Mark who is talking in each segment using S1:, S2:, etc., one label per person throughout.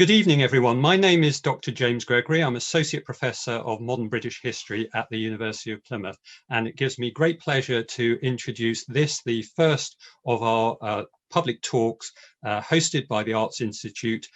S1: Good evening, everyone. My name is Dr. James Gregory. I'm Associate Professor of Modern British History at the University of Plymouth, and it gives me great pleasure to introduce this, the first of our public talks hosted by the Arts Institute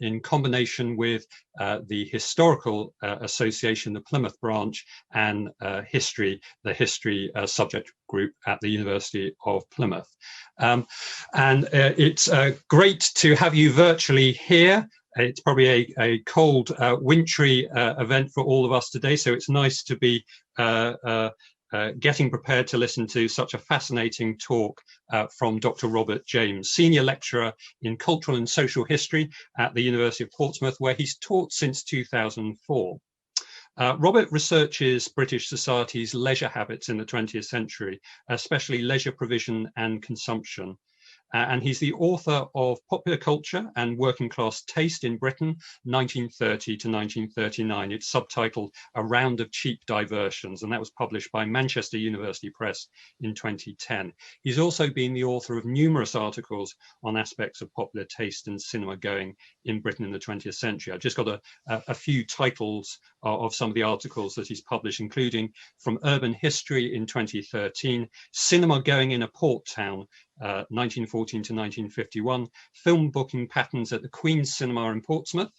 S1: in combination with the Historical Association, the Plymouth branch, and the history subject group at the University of Plymouth. It's great to have you virtually here. It's probably a cold, wintry event for all of us today, so it's nice to be getting prepared to listen to such a fascinating talk from Dr. Robert James, Senior Lecturer in Cultural and Social History at the University of Portsmouth, where he's taught since 2004. Robert researches British society's leisure habits in the 20th century, especially leisure provision and consumption. And he's the author of Popular Culture and Working Class Taste in Britain, 1930 to 1939. It's subtitled A Round of Cheap Diversions, and that was published by Manchester University Press in 2010. He's also been the author of numerous articles on aspects of popular taste and cinema going in Britain in the 20th century. I've just got a few titles of some of the articles that he's published, including From Urban History in 2013, Cinema Going in a Port Town, 1914 to 1951, Film Booking Patterns at the Queen's Cinema in Portsmouth.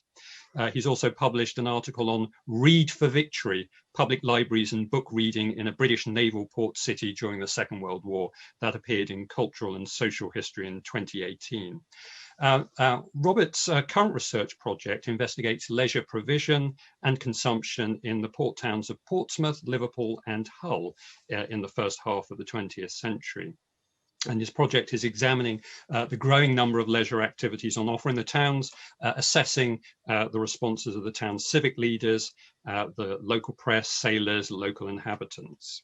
S1: He's also published an article on Read for Victory, Public Libraries and Book Reading in a British Naval Port City during the Second World War. That appeared in Cultural and Social History in 2018. Robert's current research project investigates leisure provision and consumption in the port towns of Portsmouth, Liverpool and Hull in the first half of the 20th century. And this project is examining the growing number of leisure activities on offer in the towns, assessing the responses of the town's civic leaders, the local press, sailors, local inhabitants.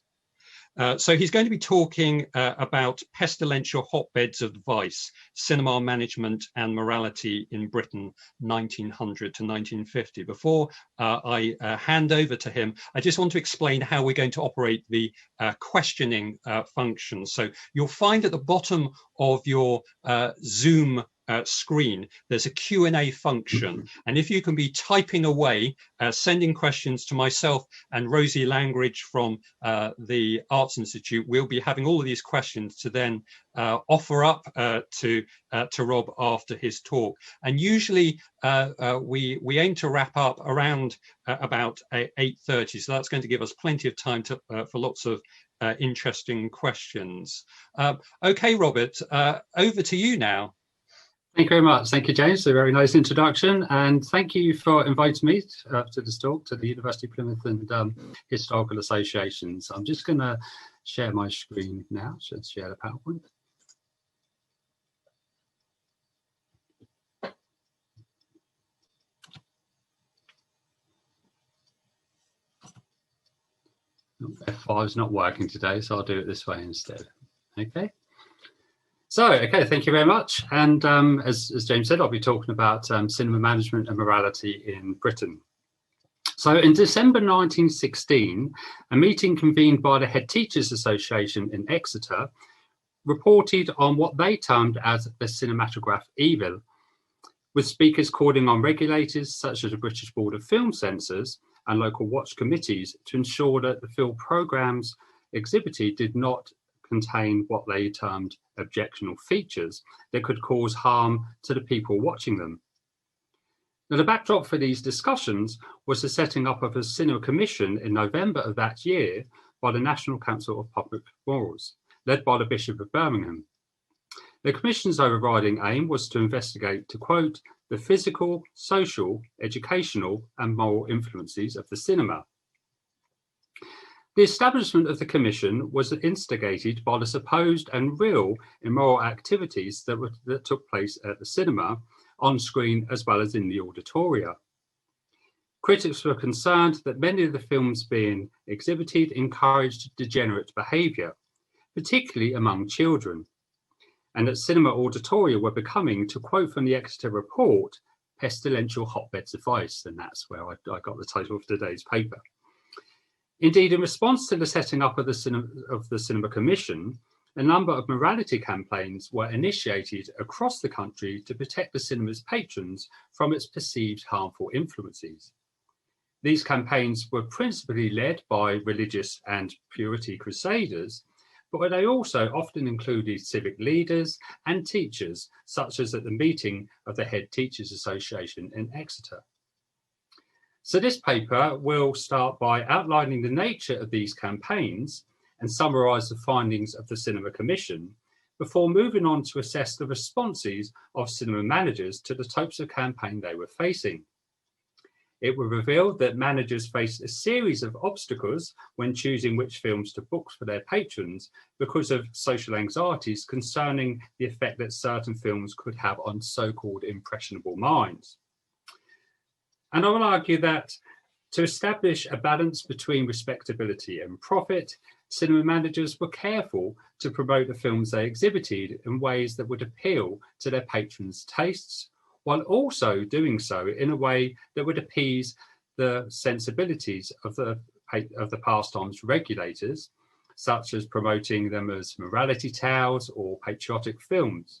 S1: So he's going to be talking about pestilential hotbeds of vice, cinema management and morality in Britain, 1900 to 1950. Before I hand over to him, I just want to explain how we're going to operate the questioning function. So you'll find at the bottom of your Zoom screen, there's a Q&A function. And if you can be typing away, sending questions to myself and Rosie Langridge from the Arts Institute, we'll be having all of these questions to then offer up to Rob after his talk. And usually we aim to wrap up around about 8:30. So that's going to give us plenty of time for lots of interesting questions. Okay, Robert, over to you now.
S2: Thank you very much. Thank you, James. A very nice introduction. And thank you for inviting me to this talk to the University of Plymouth and Historical Associations. I'm just going to share my screen now. Should share the PowerPoint. F5 is not working today, so I'll do it this way instead. Okay. So, okay, thank you very much. And as James said, I'll be talking about cinema management and morality in Britain. So in December 1916, a meeting convened by the Head Teachers Association in Exeter reported on what they termed as the cinematograph evil, with speakers calling on regulators such as the British Board of Film Censors and local watch committees to ensure that the film programmes exhibited did not contain what they termed objectionable features that could cause harm to the people watching them. Now, the backdrop for these discussions was the setting up of a cinema commission in November of that year by the National Council of Public Morals, led by the Bishop of Birmingham. The commission's overriding aim was to investigate, to quote, the physical, social, educational and moral influences of the cinema. The establishment of the commission was instigated by the supposed and real immoral activities that took place at the cinema, on screen as well as in the auditoria. Critics were concerned that many of the films being exhibited encouraged degenerate behaviour, particularly among children, and that cinema auditoria were becoming, to quote from the Exeter report, pestilential hotbeds of vice, and that's where I got the title of today's paper. Indeed, in response to the setting up of the Cinema Commission, a number of morality campaigns were initiated across the country to protect the cinema's patrons from its perceived harmful influences. These campaigns were principally led by religious and purity crusaders, but they also often included civic leaders and teachers, such as at the meeting of the Head Teachers Association in Exeter. So this paper will start by outlining the nature of these campaigns and summarise the findings of the Cinema Commission, before moving on to assess the responses of cinema managers to the types of campaign they were facing. It will reveal that managers faced a series of obstacles when choosing which films to book for their patrons because of social anxieties concerning the effect that certain films could have on so-called impressionable minds. And I will argue that to establish a balance between respectability and profit, cinema managers were careful to promote the films they exhibited in ways that would appeal to their patrons' tastes, while also doing so in a way that would appease the sensibilities of the pastime's regulators, such as promoting them as morality tales or patriotic films.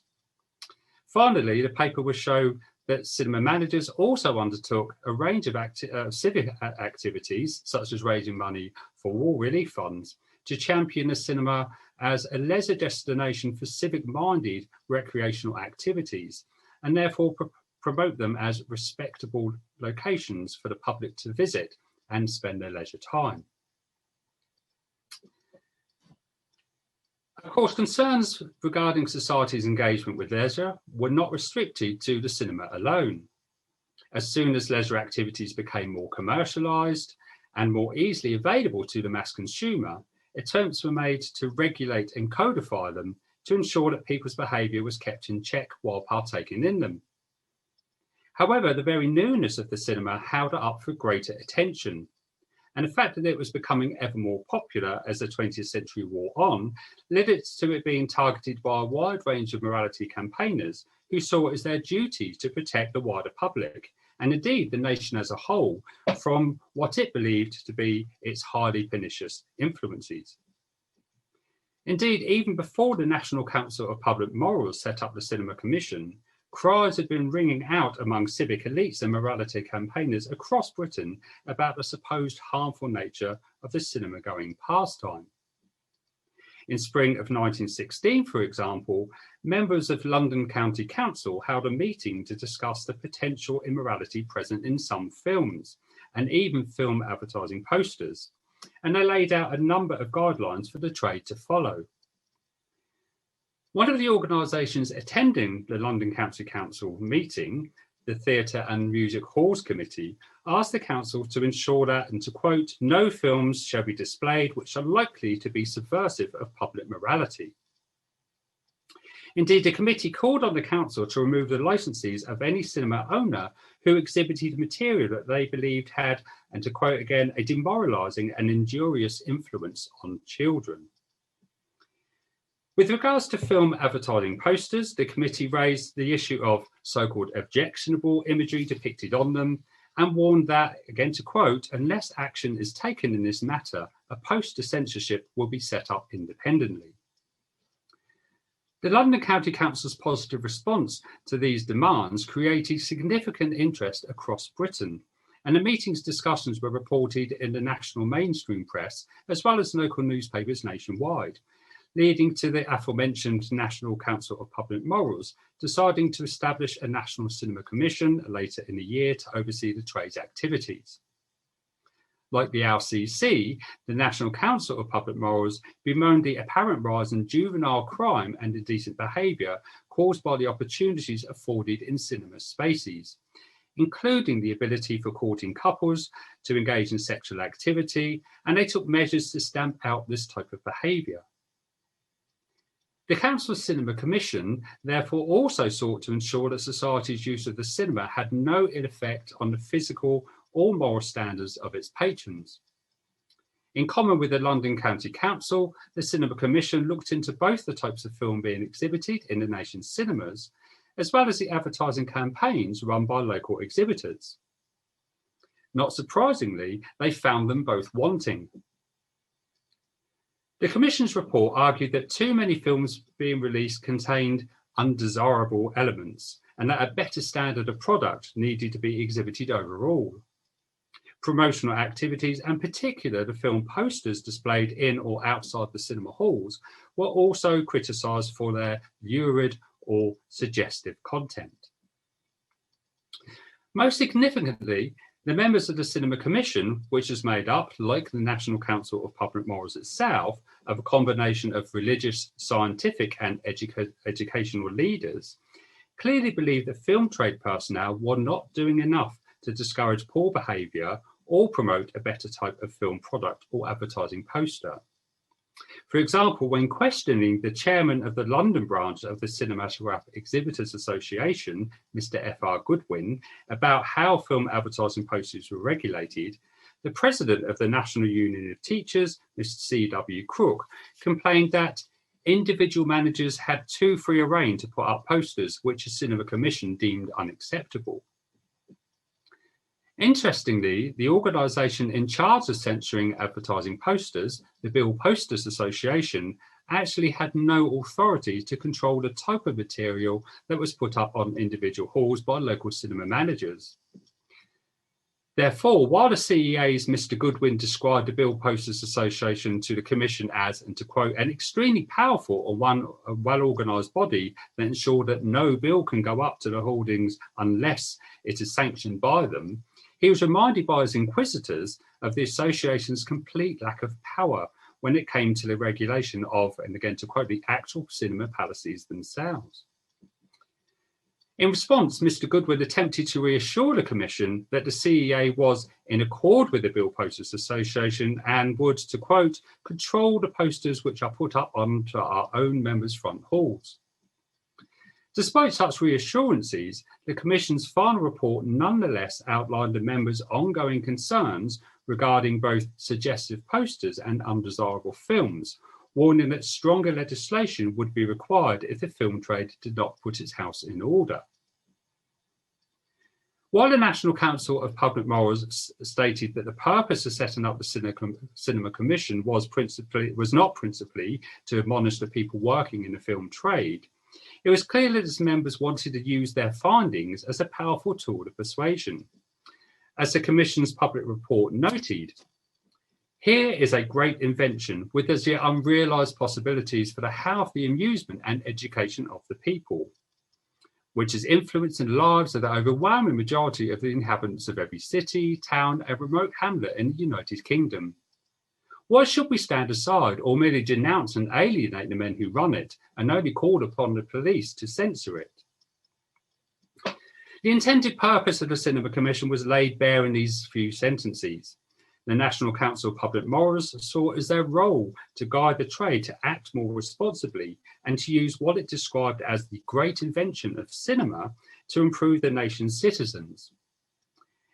S2: Finally, the paper will show that cinema managers also undertook a range of civic activities, such as raising money for war relief funds, to champion the cinema as a leisure destination for civic-minded recreational activities, and therefore promote them as respectable locations for the public to visit and spend their leisure time. Of course, concerns regarding society's engagement with leisure were not restricted to the cinema alone. As soon as leisure activities became more commercialised and more easily available to the mass consumer, attempts were made to regulate and codify them to ensure that people's behaviour was kept in check while partaking in them. However, the very newness of the cinema held it up for greater attention, and the fact that it was becoming ever more popular as the 20th century wore on led it to it being targeted by a wide range of morality campaigners who saw it as their duty to protect the wider public, and indeed the nation as a whole, from what it believed to be its highly pernicious influences. Indeed, even before the National Council of Public Morals set up the Cinema Commission, cries had been ringing out among civic elites and morality campaigners across Britain about the supposed harmful nature of the cinema-going pastime. In spring of 1916, for example, members of London County Council held a meeting to discuss the potential immorality present in some films, and even film advertising posters, and they laid out a number of guidelines for the trade to follow. One of the organisations attending the London County Council meeting, the Theatre and Music Halls Committee, asked the council to ensure that, and to quote, "no films shall be displayed which are likely to be subversive of public morality." Indeed, the committee called on the council to remove the licenses of any cinema owner who exhibited material that they believed had, and to quote again, "a demoralising and injurious influence on children." With regards to film advertising posters, the committee raised the issue of so-called objectionable imagery depicted on them, and warned that, again to quote, "unless action is taken in this matter, a poster censorship will be set up independently." The London County Council's positive response to these demands created significant interest across Britain, and the meeting's discussions were reported in the national mainstream press as well as local newspapers nationwide, leading to the aforementioned National Council of Public Morals deciding to establish a National Cinema Commission later in the year to oversee the trade's activities. Like the LCC, the National Council of Public Morals bemoaned the apparent rise in juvenile crime and indecent behaviour caused by the opportunities afforded in cinema spaces, including the ability for courting couples to engage in sexual activity, and they took measures to stamp out this type of behaviour. The Council's Cinema Commission therefore also sought to ensure that society's use of the cinema had no ill effect on the physical or moral standards of its patrons. In common with the London County Council, the Cinema Commission looked into both the types of film being exhibited in the nation's cinemas, as well as the advertising campaigns run by local exhibitors. Not surprisingly, they found them both wanting. The Commission's report argued that too many films being released contained undesirable elements and that a better standard of product needed to be exhibited overall. Promotional activities, and particularly the film posters displayed in or outside the cinema halls, were also criticised for their lurid or suggestive content. Most significantly, the members of the Cinema Commission, which is made up, like the National Council of Public Morals itself, of a combination of religious, scientific and educational leaders, clearly believed that film trade personnel were not doing enough to discourage poor behaviour or promote a better type of film product or advertising poster. For example, when questioning the chairman of the London branch of the Cinematograph Exhibitors Association, Mr. F.R. Goodwin, about how film advertising posters were regulated, the president of the National Union of Teachers, Mr. C.W. Crook, complained that individual managers had too free a rein to put up posters which the Cinema Commission deemed unacceptable. Interestingly, the organisation in charge of censoring advertising posters, the Bill Posters Association, actually had no authority to control the type of material that was put up on individual halls by local cinema managers. Therefore, while the CEA's Mr. Goodwin described the Bill Posters Association to the Commission as, and to quote, an extremely powerful and well-organised body that ensured that no bill can go up to the holdings unless it is sanctioned by them, he was reminded by his inquisitors of the association's complete lack of power when it came to the regulation of, and again to quote, the actual cinema palaces themselves. In response, Mr. Goodwin attempted to reassure the Commission that the CEA was in accord with the Bill Posters Association and would, to quote, control the posters which are put up onto our own members' front halls. Despite such reassurances, the Commission's final report nonetheless outlined the members' ongoing concerns regarding both suggestive posters and undesirable films, warning that stronger legislation would be required if the film trade did not put its house in order. While the National Council of Public Morals stated that the purpose of setting up the Cinema Commission was not principally to admonish the people working in the film trade, it was clear that its members wanted to use their findings as a powerful tool of persuasion. As the Commission's public report noted, here is a great invention with as yet unrealised possibilities for the health, the amusement and education of the people, which is influencing the lives of the overwhelming majority of the inhabitants of every city, town and remote hamlet in the United Kingdom. Why should we stand aside or merely denounce and alienate the men who run it and only call upon the police to censor it? The intended purpose of the Cinema Commission was laid bare in these few sentences. The National Council of Public Morals saw as their role to guide the trade to act more responsibly and to use what it described as the great invention of cinema to improve the nation's citizens.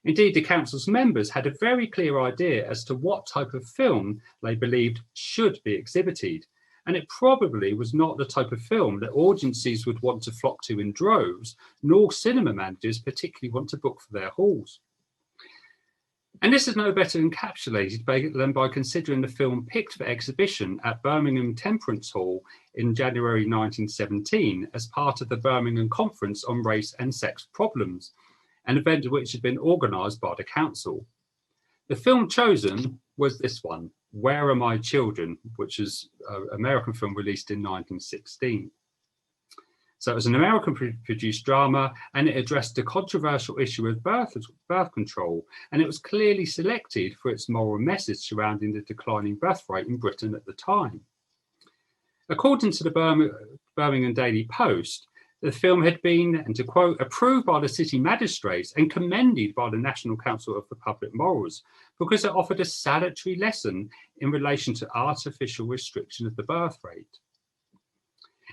S2: Indeed, the Council's members had a very clear idea as to what type of film they believed should be exhibited, and it probably was not the type of film that audiences would want to flock to in droves, nor cinema managers particularly want to book for their halls. And this is no better encapsulated than by considering the film picked for exhibition at Birmingham Temperance Hall in January 1917 as part of the Birmingham Conference on Race and Sex Problems, an event which had been organised by the council. The film chosen was this one, Where Are My Children, which is an American film released in 1916. So it was an American-produced drama, and it addressed the controversial issue of birth control, and it was clearly selected for its moral message surrounding the declining birth rate in Britain at the time. According to the Birmingham Daily Post, the film had been, and to quote, approved by the city magistrates and commended by the National Council of the Public Morals because it offered a salutary lesson in relation to artificial restriction of the birth rate.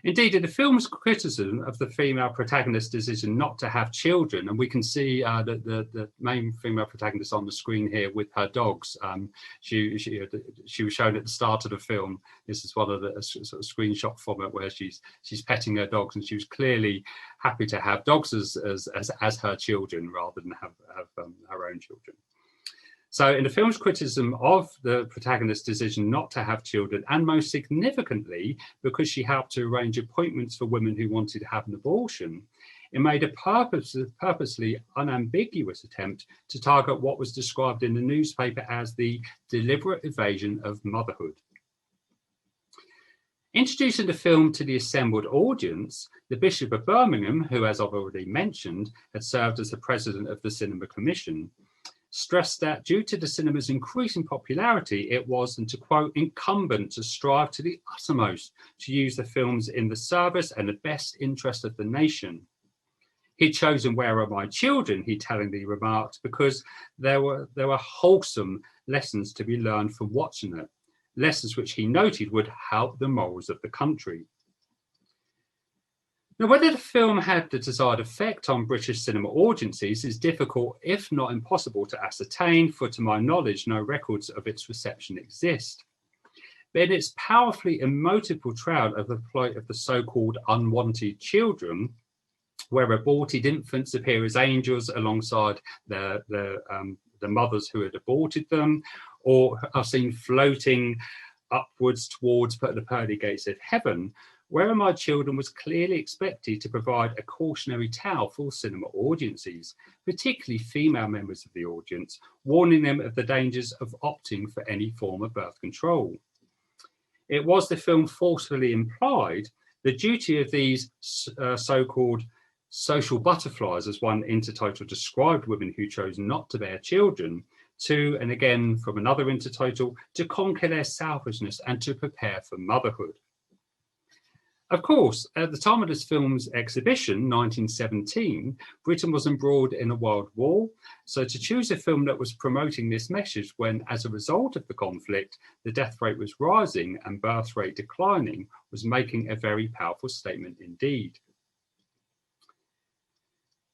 S2: Indeed, in the film's criticism of the female protagonist's decision not to have children, and we can see the main female protagonist on the screen here with her dogs. She was shown at the start of the film. This is one of the sort of screenshot from it where she's petting her dogs, and she was clearly happy to have dogs as her children rather than have her own children. So in the film's criticism of the protagonist's decision not to have children, and most significantly, because she helped to arrange appointments for women who wanted to have an abortion, it made a purposely unambiguous attempt to target what was described in the newspaper as the deliberate evasion of motherhood. Introducing the film to the assembled audience, the Bishop of Birmingham, who, as I've already mentioned, had served as the president of the Cinema Commission, stressed that due to the cinema's increasing popularity, it was, and to quote, incumbent to strive to the uttermost to use the films in the service and the best interest of the nation. He'd chosen Where Are My Children, he tellingly remarked, because there were wholesome lessons to be learned from watching it, lessons which he noted would help the morals of the country. Now, whether the film had the desired effect on British cinema audiences is difficult, if not impossible, to ascertain, for to my knowledge, no records of its reception exist. But in its powerfully emotive portrayal of the plight of the so-called unwanted children, where aborted infants appear as angels alongside the mothers who had aborted them, or are seen floating upwards towards the pearly gates of heaven, Where Are My Children was clearly expected to provide a cautionary tale for cinema audiences, particularly female members of the audience, warning them of the dangers of opting for any form of birth control. It was, the film forcefully implied, the duty of these so-called social butterflies, as one intertitle described women who chose not to bear children, to, and again from another intertitle, to conquer their selfishness and to prepare for motherhood. Of course, at the time of this film's exhibition, 1917, Britain was embroiled in a world war, so to choose a film that was promoting this message when, as a result of the conflict, the death rate was rising and birth rate declining, was making a very powerful statement indeed.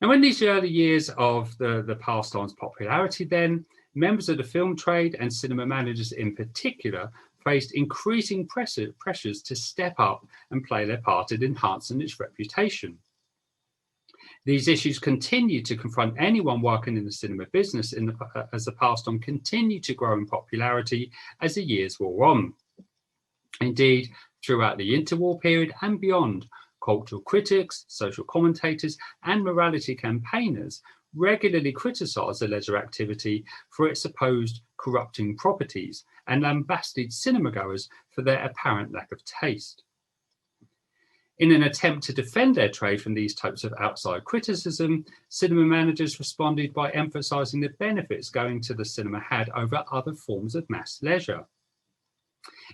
S2: Now, in these early years of the pastime's popularity then, members of the film trade and cinema managers in particular faced increasing pressures to step up and play their part in enhancing its reputation. These issues continue to confront anyone working in the cinema business as the pastime continued to grow in popularity as the years wore on. Indeed, throughout the interwar period and beyond, cultural critics, social commentators, and morality campaigners regularly criticised the leisure activity for its supposed corrupting properties and lambasted cinemagoers for their apparent lack of taste. In an attempt to defend their trade from these types of outside criticism, cinema managers responded by emphasising the benefits going to the cinema had over other forms of mass leisure.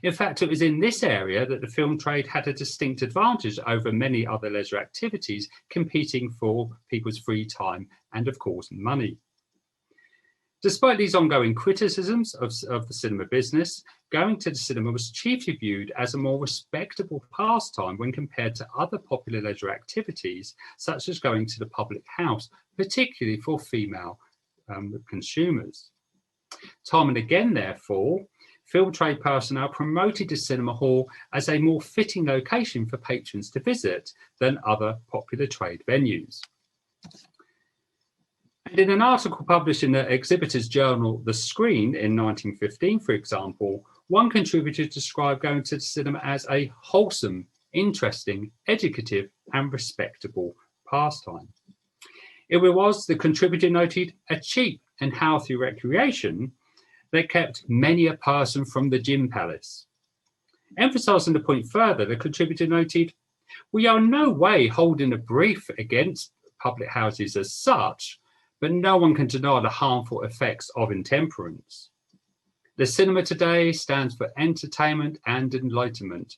S2: In fact, it was in this area that the film trade had a distinct advantage over many other leisure activities, competing for people's free time and, of course, money. Despite these ongoing criticisms of the cinema business, going to the cinema was chiefly viewed as a more respectable pastime when compared to other popular leisure activities, such as going to the public house, particularly for female consumers. Time and again, therefore, film trade personnel promoted the cinema hall as a more fitting location for patrons to visit than other popular trade venues. And in an article published in the exhibitor's journal, The Screen, in 1915, for example, one contributor described going to the cinema as a wholesome, interesting, educative, and respectable pastime. It was, the contributor noted, a cheap and healthy recreation that kept many a person from the gin palace. Emphasising the point further, the contributor noted, "We are in no way holding a brief against public houses as such, but no one can deny the harmful effects of intemperance. The cinema today stands for entertainment and enlightenment.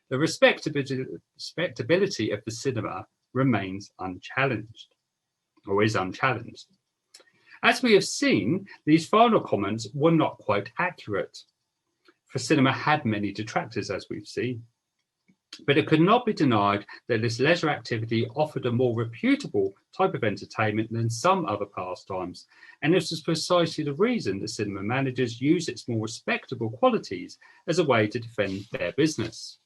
S2: The respectability of the cinema remains unchallenged, or is unchallenged." As we have seen, these final comments were not quite accurate, for cinema had many detractors, as we've seen. But it could not be denied that this leisure activity offered a more reputable type of entertainment than some other pastimes, and this was precisely the reason that cinema managers use its more respectable qualities as a way to defend their business.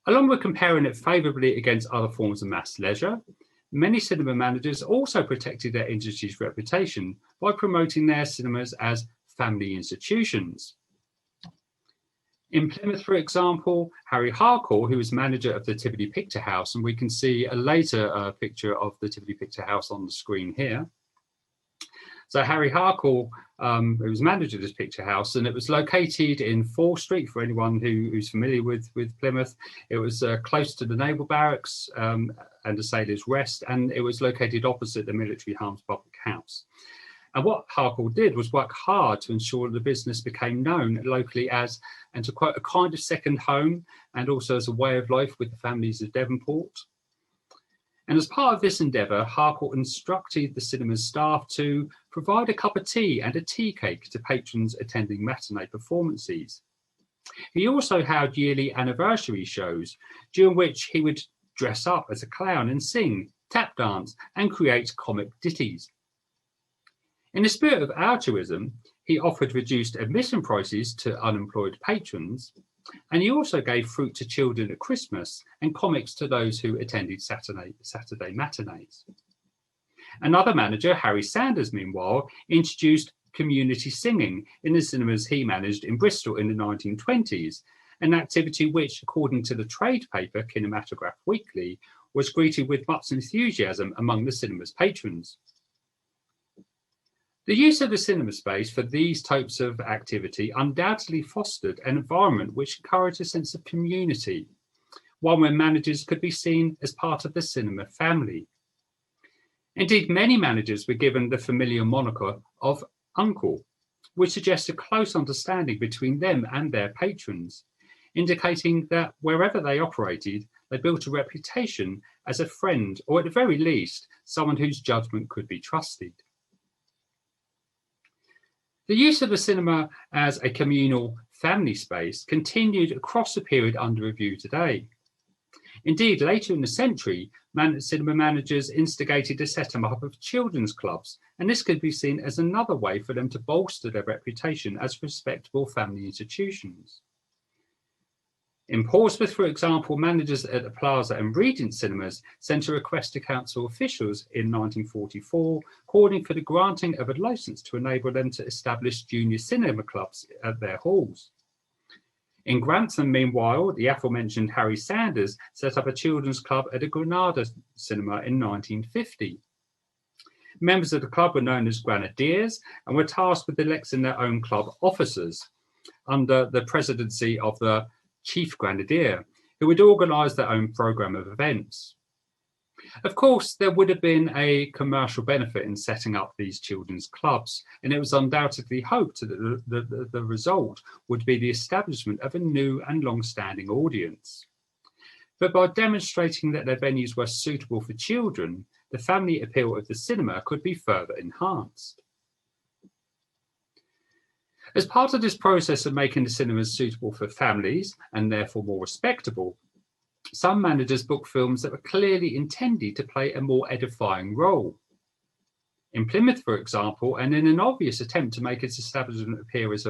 S2: Along with comparing it favourably against other forms of mass leisure, many cinema managers also protected their industry's reputation by promoting their cinemas as family institutions. In Plymouth, for example, Harry Harcourt, who was manager of the Tivoli Picture House, and we can see a later picture of the Tivoli Picture House on the screen here. So Harry Harcourt, who was manager of this picture house, and it was located in Fall Street, for anyone who's familiar with Plymouth. It was close to the Naval Barracks and the Sailors' Rest, and it was located opposite the Military Arms Public House. And what Harcourt did was work hard to ensure the business became known locally as, and to quote, a kind of second home, and also as a way of life with the families of Devonport. And as part of this endeavour, Harcourt instructed the cinema's staff to provide a cup of tea and a tea cake to patrons attending matinee performances. He also held yearly anniversary shows, during which he would dress up as a clown and sing, tap dance, and create comic ditties. In the spirit of altruism, he offered reduced admission prices to unemployed patrons, and he also gave fruit to children at Christmas and comics to those who attended Saturday matinees. Another manager, Harry Sanders, meanwhile, introduced community singing in the cinemas he managed in Bristol in the 1920s, an activity which, according to the trade paper Kinematograph Weekly, was greeted with much enthusiasm among the cinema's patrons. The use of the cinema space for these types of activity undoubtedly fostered an environment which encouraged a sense of community, one where managers could be seen as part of the cinema family. Indeed, many managers were given the familiar moniker of uncle, which suggests a close understanding between them and their patrons, indicating that wherever they operated, they built a reputation as a friend, or at the very least, someone whose judgment could be trusted. The use of the cinema as a communal family space continued across the period under review today. Indeed, later in the century, cinema managers instigated the setting up of children's clubs, and this could be seen as another way for them to bolster their reputation as respectable family institutions. In Portsmouth, for example, managers at the Plaza and Regent cinemas sent a request to council officials in 1944, calling for the granting of a licence to enable them to establish junior cinema clubs at their halls. In Grantham, meanwhile, the aforementioned Harry Sanders set up a children's club at the Granada cinema in 1950. Members of the club were known as Grenadiers and were tasked with electing their own club officers under the presidency of the Chief Grenadier, who would organise their own programme of events. Of course, there would have been a commercial benefit in setting up these children's clubs, and it was undoubtedly hoped that the result would be the establishment of a new and long-standing audience. But by demonstrating that their venues were suitable for children, the family appeal of the cinema could be further enhanced. As part of this process of making the cinemas suitable for families and therefore more respectable, some managers booked films that were clearly intended to play a more edifying role. In Plymouth, for example, and in an obvious attempt to make its establishment appear as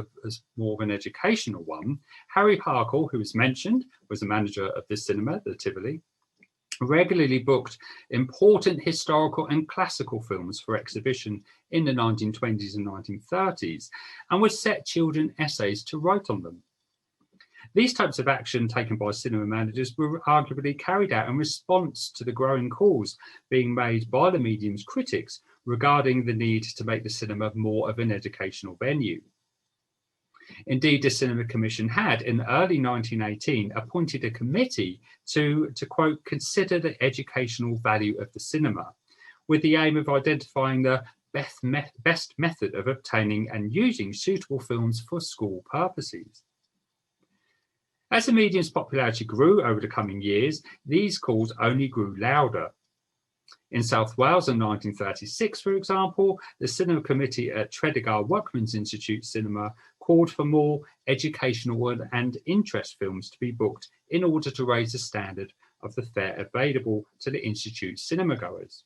S2: more of an educational one, Harry Harcourt, who was mentioned, was the manager of this cinema, the Tivoli, regularly booked important historical and classical films for exhibition in the 1920s and 1930s, and would set children essays to write on them. These types of action taken by cinema managers were arguably carried out in response to the growing calls being made by the medium's critics regarding the need to make the cinema more of an educational venue. Indeed, the Cinema Commission had, in early 1918, appointed a committee to quote, consider the educational value of the cinema, with the aim of identifying the best method of obtaining and using suitable films for school purposes. As the medium's popularity grew over the coming years, these calls only grew louder. In South Wales in 1936, for example, the Cinema Committee at Tredegar Workmen's Institute Cinema called for more educational and interest films to be booked in order to raise the standard of the fare available to the Institute's cinema goers.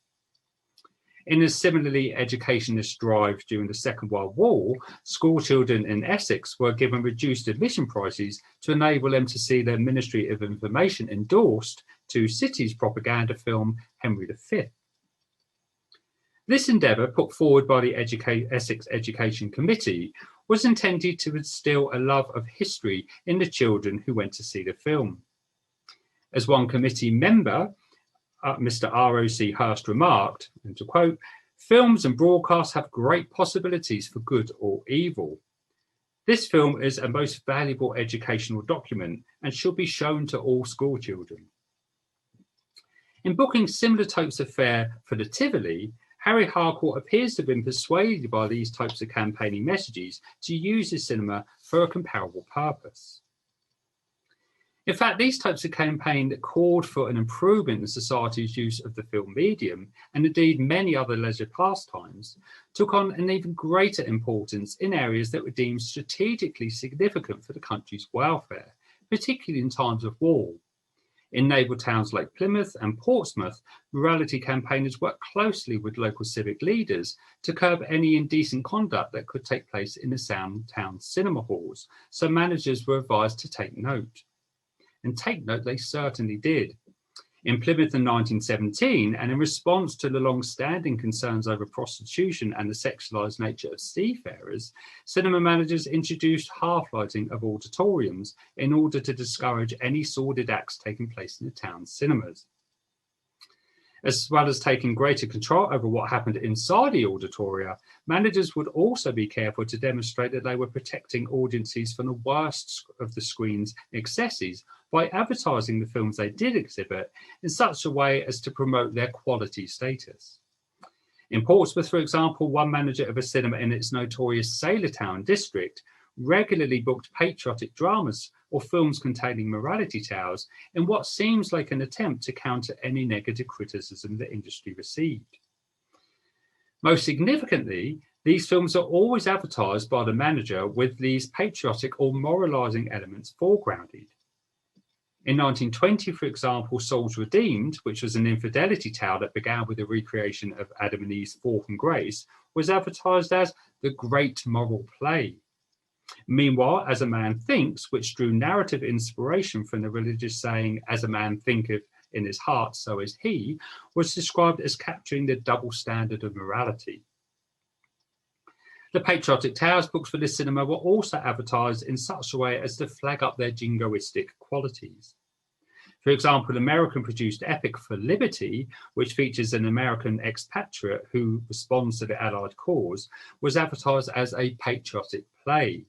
S2: In a similarly educationist drive during the Second World War, school children in Essex were given reduced admission prices to enable them to see their Ministry of Information endorsed to City's propaganda film Henry V. This endeavour, put forward by the Essex Education Committee, was intended to instill a love of history in the children who went to see the film. As one committee member, Mr. R.O.C. Hurst, remarked, and to quote, "Films and broadcasts have great possibilities for good or evil. This film is a most valuable educational document and should be shown to all school children." In booking similar types of fare for the Tivoli, Harry Harcourt appears to have been persuaded by these types of campaigning messages to use his cinema for a comparable purpose. In fact, these types of campaign that called for an improvement in society's use of the film medium, and indeed many other leisure pastimes, took on an even greater importance in areas that were deemed strategically significant for the country's welfare, particularly in times of war. In naval towns like Plymouth and Portsmouth, morality campaigners worked closely with local civic leaders to curb any indecent conduct that could take place in the town cinema halls, so managers were advised to take note. And take note, they certainly did. In Plymouth in 1917, and in response to the long-standing concerns over prostitution and the sexualised nature of seafarers, cinema managers introduced half-lighting of auditoriums in order to discourage any sordid acts taking place in the town's cinemas. As well as taking greater control over what happened inside the auditoria, managers would also be careful to demonstrate that they were protecting audiences from the worst of the screen's excesses by advertising the films they did exhibit in such a way as to promote their quality status. In Portsmouth, for example, one manager of a cinema in its notorious Sailor Town district regularly booked patriotic dramas or films containing morality tales in what seems like an attempt to counter any negative criticism the industry received. Most significantly, these films are always advertised by the manager with these patriotic or moralising elements foregrounded. In 1920, for example, Souls Redeemed, which was an infidelity tale that began with the recreation of Adam and Eve's fall from grace, was advertised as the great moral play. Meanwhile, As a Man Thinks, which drew narrative inspiration from the religious saying, "As a man thinketh in his heart, so is he," was described as capturing the double standard of morality. The patriotic tales books for this cinema were also advertised in such a way as to flag up their jingoistic qualities. For example, the American-produced epic For Liberty, which features an American expatriate who responds to the Allied cause, was advertised as a patriotic play.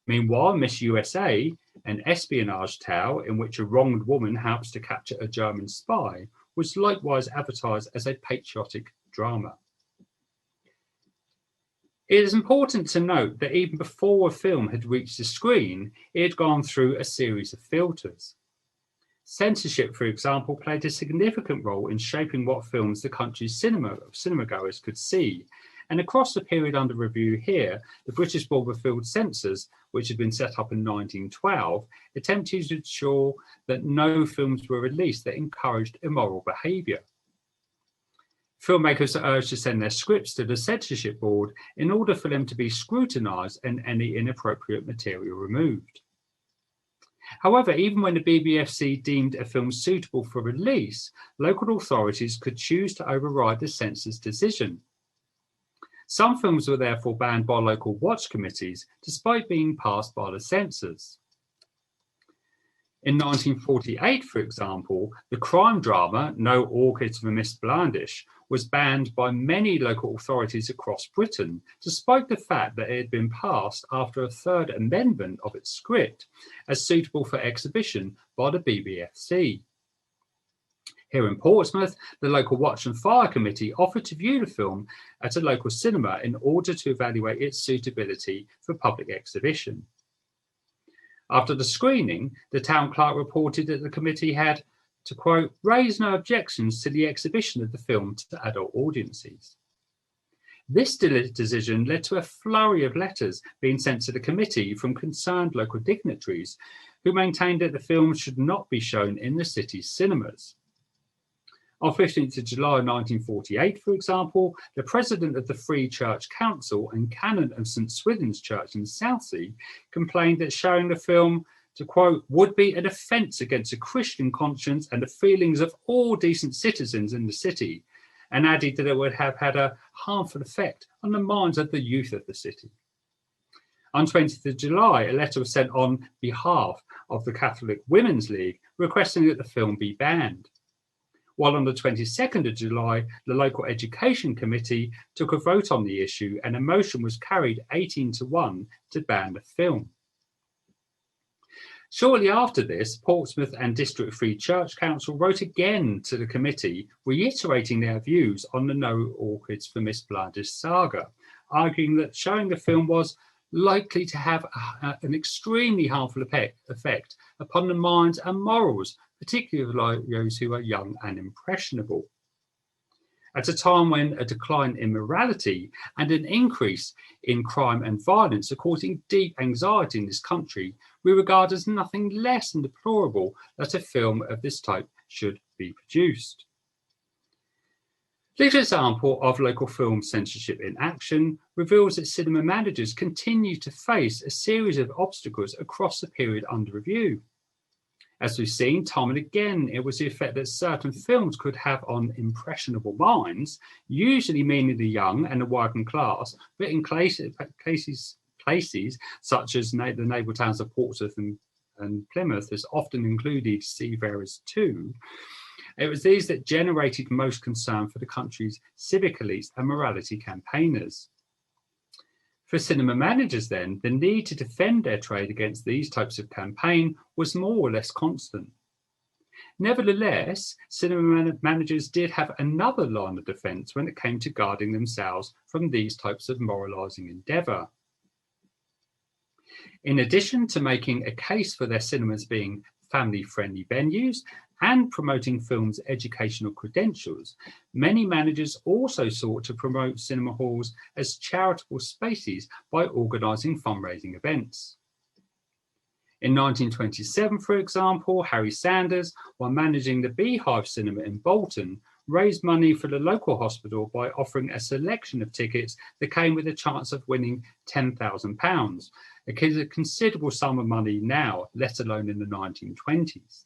S2: Meanwhile, Miss USA, an espionage tale in which a wronged woman helps to capture a German spy, was likewise advertised as a patriotic drama. It is important to note that even before a film had reached the screen, it had gone through a series of filters. Censorship, for example, played a significant role in shaping what films the country's cinemagoers could see. And across the period under review here, the British Bournemouth Censors, which had been set up in 1912, attempted to ensure that no films were released that encouraged immoral behaviour. Filmmakers are urged to send their scripts to the censorship board in order for them to be scrutinised and any inappropriate material removed. However, even when the BBFC deemed a film suitable for release, local authorities could choose to override the censor's decision. Some films were therefore banned by local watch committees, despite being passed by the censors. In 1948, for example, the crime drama No Orchids for Miss Blandish was banned by many local authorities across Britain, despite the fact that it had been passed after a third amendment of its script as suitable for exhibition by the BBFC. Here in Portsmouth, the local Watch and Fire Committee offered to view the film at a local cinema in order to evaluate its suitability for public exhibition. After the screening, the town clerk reported that the committee had, to quote, raised no objections to the exhibition of the film to adult audiences. This decision led to a flurry of letters being sent to the committee from concerned local dignitaries who maintained that the film should not be shown in the city's cinemas. On 15th of July 1948, for example, the president of the Free Church Council and canon of St Swithin's Church in Southsea complained that showing the film, to quote, would be an offence against the Christian conscience and the feelings of all decent citizens in the city, and added that it would have had a harmful effect on the minds of the youth of the city. On 20th of July, a letter was sent on behalf of the Catholic Women's League requesting that the film be banned. While on the 22nd of July, the local education committee took a vote on the issue and a motion was carried 18-1 to ban the film. Shortly after this, Portsmouth and District Free Church Council wrote again to the committee, reiterating their views on the No Orchids for Miss Blinder's saga, arguing that showing the film was likely to have an extremely harmful effect upon the minds and morals, particularly of those who are young and impressionable. At a time when a decline in morality and an increase in crime and violence are causing deep anxiety in this country, we regard as nothing less than deplorable that a film of this type should be produced. This example of local film censorship in action reveals that cinema managers continue to face a series of obstacles across the period under review. As we've seen time and again, it was the effect that certain films could have on impressionable minds, usually meaning the young and the working class, but in places such as the naval towns of Portsmouth and Plymouth, has often included seafarers too. It was these that generated most concern for the country's civic elites and morality campaigners. For cinema managers then, the need to defend their trade against these types of campaign was more or less constant. Nevertheless, cinema managers did have another line of defence when it came to guarding themselves from these types of moralising endeavour. In addition to making a case for their cinemas being family-friendly venues and promoting films' educational credentials, many managers also sought to promote cinema halls as charitable spaces by organising fundraising events. In 1927, for example, Harry Sanders, while managing the Beehive Cinema in Bolton, raised money for the local hospital by offering a selection of tickets that came with a chance of winning £10,000, a considerable sum of money now, let alone in the 1920s.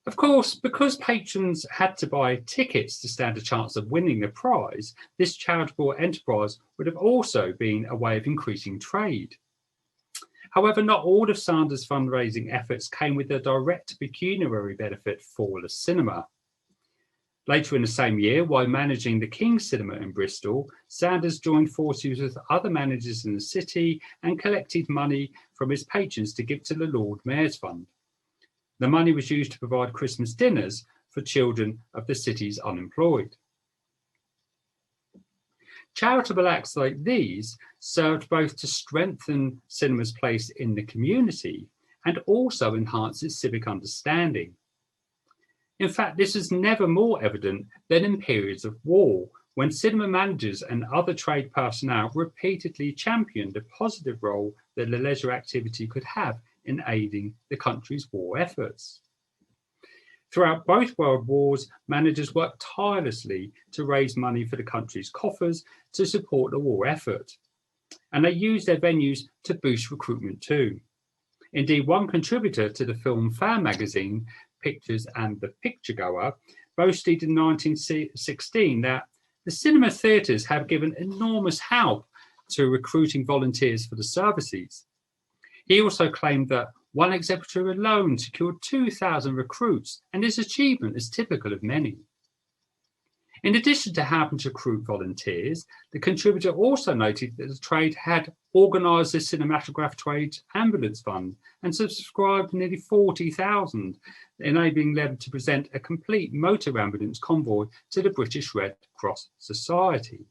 S2: Of course, because patrons had to buy tickets to stand a chance of winning the prize, this charitable enterprise would have also been a way of increasing trade. However, not all of Sanders' fundraising efforts came with a direct pecuniary benefit for the cinema. Later in the same year, while managing the King's Cinema in Bristol, Sanders joined forces with other managers in the city and collected money from his patrons to give to the Lord Mayor's Fund. The money was used to provide Christmas dinners for children of the city's unemployed. Charitable acts like these served both to strengthen cinema's place in the community and also enhance its civic understanding. In fact, this is never more evident than in periods of war, when cinema managers and other trade personnel repeatedly championed the positive role that the leisure activity could have in aiding the country's war efforts. Throughout both world wars, managers worked tirelessly to raise money for the country's coffers to support the war effort, and they used their venues to boost recruitment too. Indeed, one contributor to the film fan magazine, Pictures and the Picturegoer, boasted in 1916 that the cinema theatres have given enormous help to recruiting volunteers for the services. He also claimed that one exhibitor alone secured 2,000 recruits, and this achievement is typical of many. In addition to helping to recruit volunteers, the contributor also noted that the trade had organised the Cinematograph Trades Ambulance Fund and subscribed nearly 40,000, enabling them to present a complete motor ambulance convoy to the British Red Cross Society.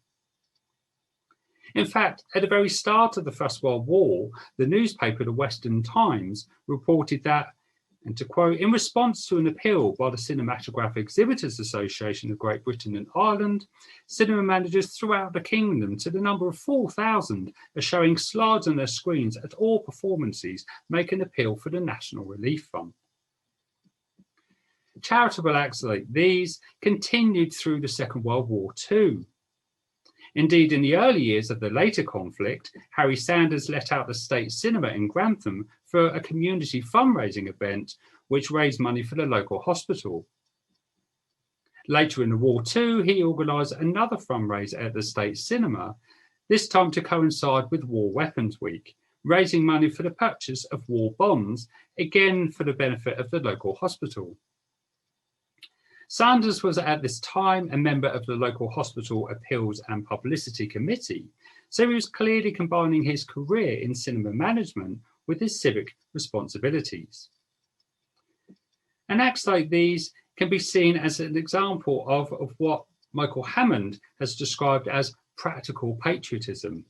S2: In fact, at the very start of the First World War, the newspaper The Western Times reported that, and to quote, in response to an appeal by the Cinematograph Exhibitors Association of Great Britain and Ireland, cinema managers throughout the kingdom to the number of 4,000 are showing slides on their screens at all performances, make an appeal for the National Relief Fund. Charitable acts like these continued through the Second World War too. Indeed, in the early years of the later conflict, Harry Sanders let out the State Cinema in Grantham for a community fundraising event which raised money for the local hospital. Later in the war too, he organised another fundraiser at the State Cinema, this time to coincide with War Weapons Week, raising money for the purchase of war bonds, again for the benefit of the local hospital. Sanders was at this time a member of the local hospital appeals and publicity committee, so he was clearly combining his career in cinema management with his civic responsibilities. And acts like these can be seen as an example of what Michael Hammond has described as practical patriotism.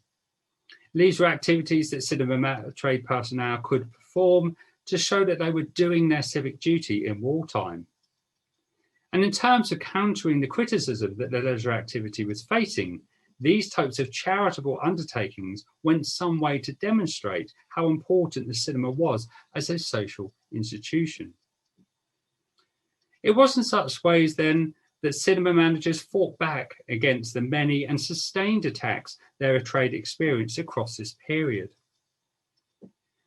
S2: These were activities that cinema trade personnel could perform to show that they were doing their civic duty in wartime. And in terms of countering the criticism that the leisure activity was facing, these types of charitable undertakings went some way to demonstrate how important the cinema was as a social institution. It was in such ways then that cinema managers fought back against the many and sustained attacks their trade experienced across this period.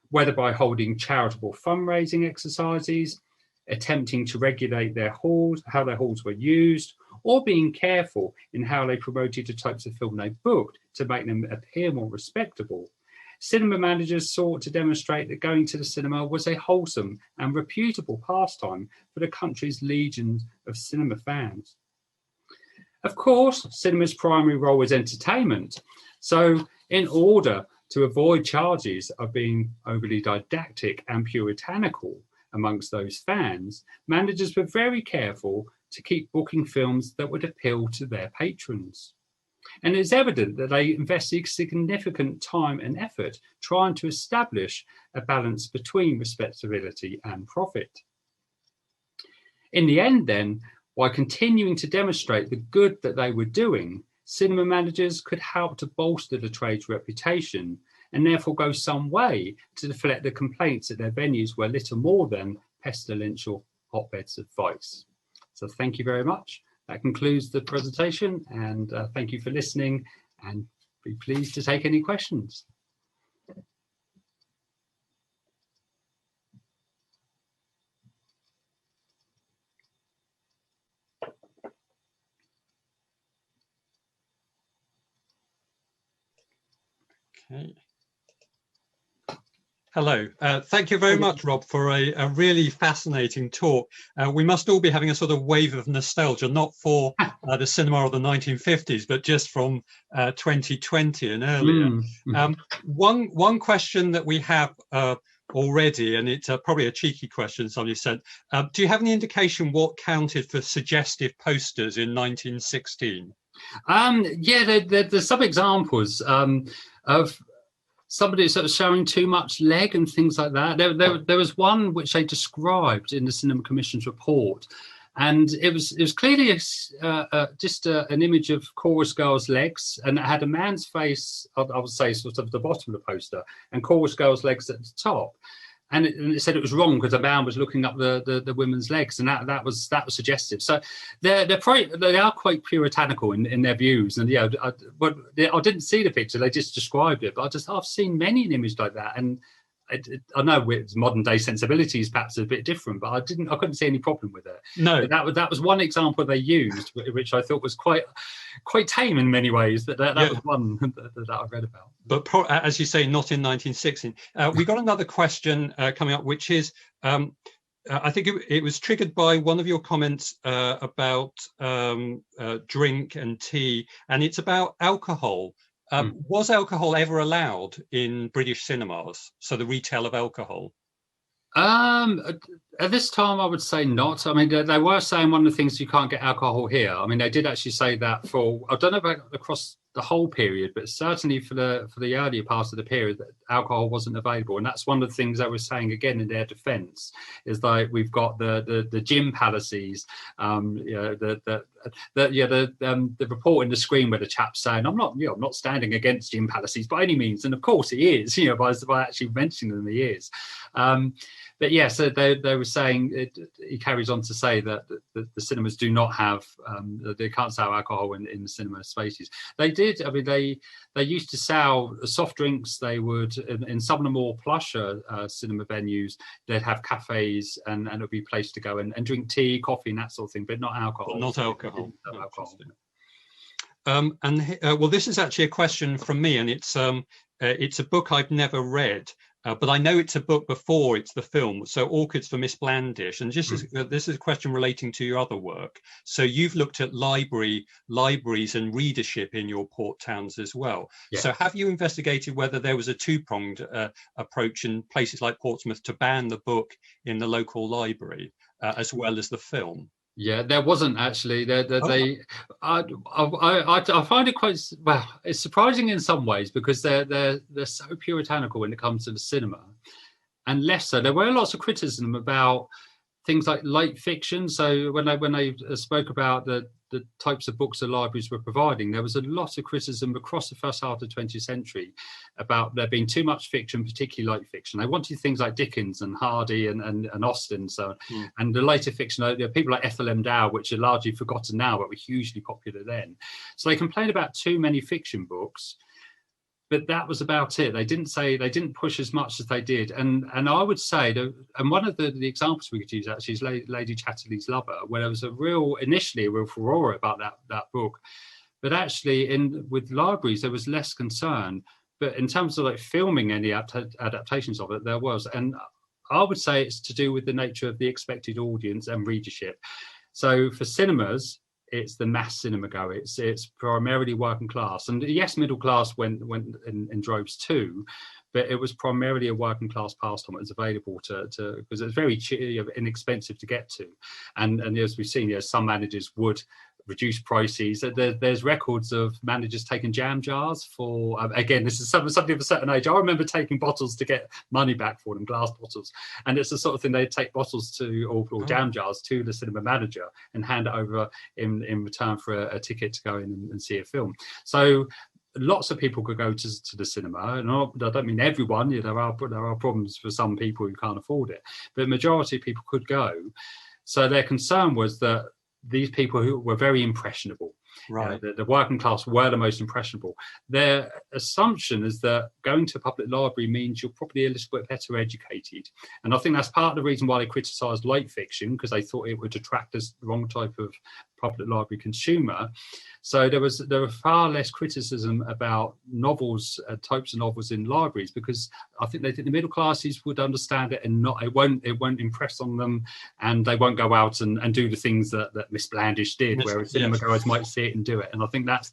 S2: Whether by holding charitable fundraising exercises, attempting to regulate their halls, how their halls were used, or being careful in how they promoted the types of film they booked to make them appear more respectable, cinema managers sought to demonstrate that going to the cinema was a wholesome and reputable pastime for the country's legions of cinema fans. Of course, cinema's primary role was entertainment, so in order to avoid charges of being overly didactic and puritanical amongst those fans, managers were very careful to keep booking films that would appeal to their patrons. And it's evident that they invested significant time and effort trying to establish a balance between respectability and profit. In the end, then, by continuing to demonstrate the good that they were doing, cinema managers could help to bolster the trade's reputation and therefore go some way to deflect the complaints that their venues were little more than pestilential hotbeds of vice. So thank you very much. That concludes the presentation, and thank you for listening, and be pleased to take any questions.
S1: Okay. Hello. Thank you very much, Rob, for a really fascinating talk. We must all be having a sort of wave of nostalgia, not for the cinema of the 1950s, but just from 2020 and earlier. One question that we have already, and it's probably a cheeky question, somebody said, do you have any indication what counted for suggestive posters in 1916?
S2: Yeah, there's some examples of somebody sort of showing too much leg and things like that. There was one which they described in the Cinema Commission's report, and it was clearly just an image of chorus girls' legs, and it had a man's face, I would say, sort of at the bottom of the poster, and chorus girls' legs at the top. And it said it was wrong because the man was looking up the women's legs, and that was suggestive. So they are quite puritanical in their views. And yeah, I didn't see the picture; they just described it. But I've seen many an image like that, and I know with modern day sensibilities perhaps a bit different, but I couldn't see any problem with it.
S1: No,
S2: but that was one example they used, which I thought was quite tame in many ways. That was one that I read about.
S1: But as you say, not in 1916. We got another question coming up, which is, I think it was triggered by one of your comments about drink and tea, and it's about alcohol. Was alcohol ever allowed in British cinemas? So the retail of alcohol?
S2: At this time, I would say not. I mean, they were saying one of the things, you can't get alcohol here. I mean, they did actually say that for, I don't know about across the whole period, but certainly for the earlier part of the period, that alcohol wasn't available. And that's one of the things they were saying again in their defence, is like we've got the gin palaces, the report in the screen where the chap's saying, I'm not standing against gin palaces by any means, and of course he is, by actually mentioning them, he is. But yeah, so they were was saying, he carries on to say that the cinemas do not have, they can't sell alcohol in the cinema spaces. They did, I mean, they used to sell soft drinks. They would, in some of the more plusher cinema venues, they'd have cafes and it would be a place to go and drink tea, coffee and that sort of thing, but not alcohol.
S1: But not alcohol.
S2: No alcohol.
S1: Well, this is actually a question from me, and it's a book I've never read, but I know it's a book before it's the film. So Orchids for Miss Blandish, and just this is a question relating to your other work. So you've looked at libraries and readership in your port towns as well. Yeah. So have you investigated whether there was a two-pronged approach in places like Portsmouth to ban the book in the local library as well as the film?
S2: Yeah, there wasn't actually. I find it quite, well, it's surprising in some ways because they're so puritanical when it comes to the cinema, and less so. There were lots of criticism about things like light fiction. So when they spoke about the types of books the libraries were providing, there was a lot of criticism across the first half of the 20th century about there being too much fiction, particularly light fiction. They wanted things like Dickens and Hardy and Austen, so and the later fiction, people like Ethel M. Dow, which are largely forgotten now, but were hugely popular then. So they complained about too many fiction books. But that was about it. They didn't push as much as they did. And I would say that, and one of the examples we could use actually is Lady Chatterley's Lover, where there was initially a real furore about that book. But actually with libraries, there was less concern. But in terms of like filming any adaptations of it, there was. And I would say it's to do with the nature of the expected audience and readership. So for cinemas, it's the mass cinema go. It's primarily working class, and yes, middle class went in droves too, but it was primarily a working class pastime. It was available to because it's very inexpensive to get to, and as we've seen, some managers would reduce prices. There's records of managers taking jam jars for, again, this is something of a certain age. I remember taking bottles to get money back for them, glass bottles. And it's the sort of thing they'd take bottles to, or jam jars to the cinema manager and hand it over in return for a ticket to go in and see a film. So lots of people could go to the cinema, and I don't mean everyone. There are problems for some people who can't afford it, but the majority of people could go. So their concern was that these people who were very impressionable, right? The working class were the most impressionable. Their assumption is that going to a public library means you're probably a little bit better educated. And I think that's part of the reason why they criticised light fiction, because they thought it would attract the wrong type of public library consumer. So there was far less criticism about novels, types of novels in libraries, because I think they think the middle classes would understand it, and it won't impress on them, and they won't go out and do the things that Miss Blandish did, whereas cinema goers might see it and do it. And I think that's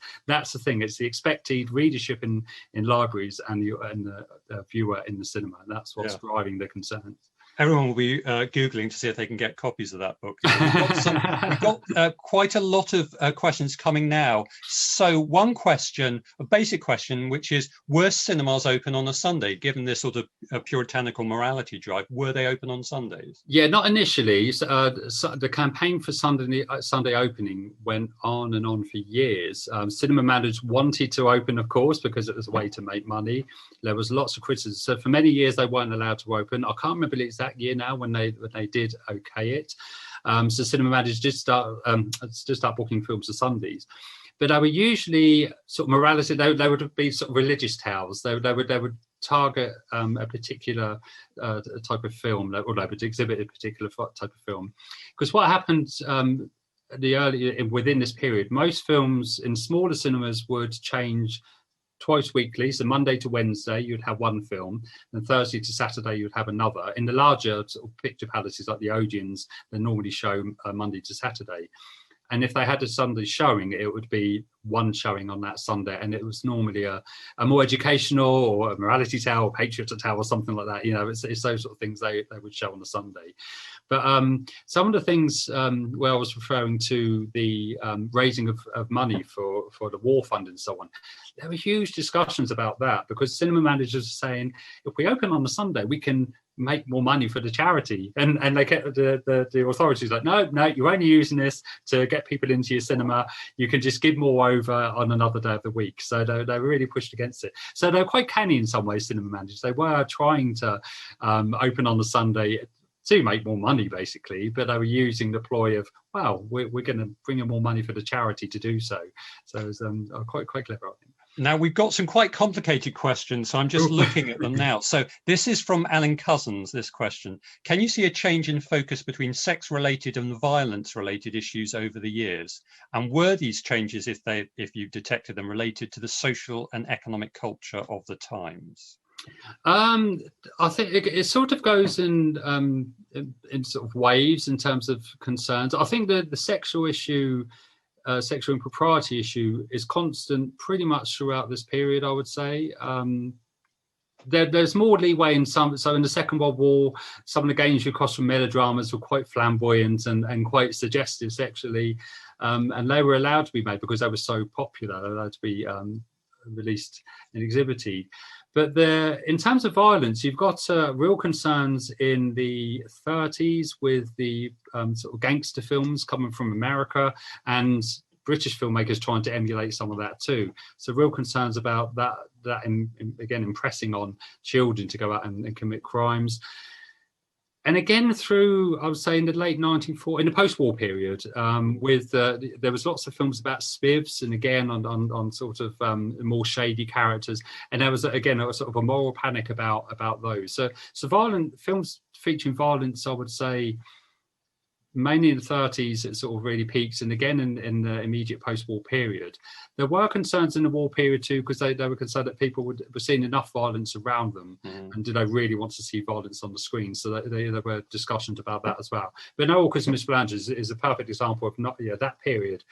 S2: the thing. It's the expected readership in libraries and the viewer in the cinema. And that's what's driving the concerns.
S1: Everyone will be Googling to see if they can get copies of that book. We've got quite a lot of questions coming now. So one question, a basic question, which is, were cinemas open on a Sunday? Given this sort of puritanical morality drive, were they open on Sundays?
S2: Yeah, not initially. So the campaign for Sunday opening went on and on for years. Cinema managers wanted to open, of course, because it was a way to make money. There was lots of criticism. So for many years, they weren't allowed to open. I can't remember the exact year now when they did okay it. So cinema managers did start booking films for Sundays, but they were usually sort of morality. They would be sort of religious tales. They would target a particular type of film, or they would exhibit a particular type of film. Because what happened within this period, most films in smaller cinemas would change twice weekly. So Monday to Wednesday you'd have one film, and Thursday to Saturday you'd have another. In the larger sort of picture palaces like the Odeons, they normally show Monday to Saturday. And if they had a Sunday showing, it would be one showing on that Sunday, and it was normally a more educational or a morality tale or patriotic tale or something like that. It's those sort of things they would show on a Sunday. But some of the things where I was referring to the raising of money for the war fund and so on, there were huge discussions about that, because cinema managers are saying, if we open on a Sunday, we can make more money for the charity, and they kept the authorities like, no, you're only using this to get people into your cinema. You can just give more over on another day of the week. So they really pushed against it. So they were quite canny in some ways, cinema managers. They were trying to open on the Sunday to make more money, basically, but they were using the ploy of, wow, we're going to bring in more money for the charity to do so. So it was quite clever, I think.
S1: Now, we've got some quite complicated questions, so I'm just looking at them now. So this is from Alan Cousins, this question. Can you see a change in focus between sex-related and violence-related issues over the years? And were these changes, if you detected them, related to the social and economic culture of the times?
S2: I think it sort of goes in sort of waves in terms of concerns. I think the sexual issue, sexual impropriety issue, is constant pretty much throughout this period, I would say. There's more leeway in some. So in the Second World War, some of the gains you crossed from melodramas were quite flamboyant and quite suggestive sexually, and they were allowed to be made because they were so popular. They were allowed to be released and exhibited. But in terms of violence, you've got real concerns in the 30s with the sort of gangster films coming from America, and British filmmakers trying to emulate some of that too. So real concerns about that again, impressing on children to go out and commit crimes. And again, through, I would say, in the late 1940s, in the post-war period, there was lots of films about spivs, and again, on sort of more shady characters. And there was, again, a sort of a moral panic about those. So violent films featuring violence, I would say, mainly in the 30s, it sort of really peaks, and again in the immediate post-war period. There were concerns in the war period too, because they were concerned that people were seeing enough violence around them, and did they really want to see violence on the screen? So there were discussions about that as well. But No All Christmas Blanches is a perfect example of that period,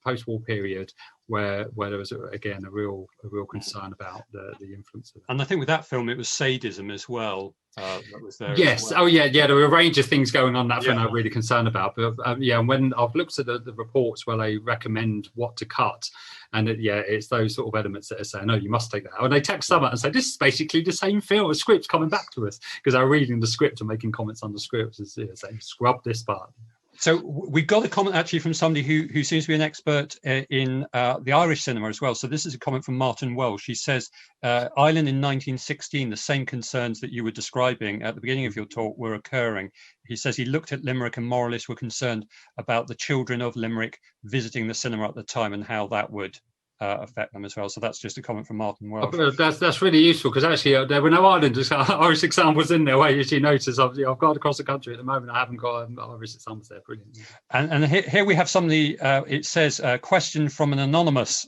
S2: post-war period, where there was again a real concern about the influence of that.
S1: And I think with that film, it was sadism as well. That was there.
S2: Yes.
S1: Well.
S2: Oh, yeah. There were a range of things going on that film I'm really concerned about. But and when I've looked at the reports where they recommend what to cut, and it's those sort of elements that are saying, no, you must take that out. And they text someone and say, this is basically the same film, a script coming back to us, because they're reading the script and making comments on the script and saying, scrub this part. So
S1: we've got a comment actually from somebody who seems to be an expert in the Irish cinema as well. So this is a comment from Martin Welsh. He says, Ireland in 1916, the same concerns that you were describing at the beginning of your talk were occurring. He says he looked at Limerick and moralists were concerned about the children of Limerick visiting the cinema at the time and how that would affect them as well. So that's just a comment from Martin Welsh.
S2: That's really useful, because actually there were no Irish examples in there where you notice I've got across the country at the moment. I haven't got Irish examples there. Brilliant.
S1: And here we have somebody, it says, a question from an anonymous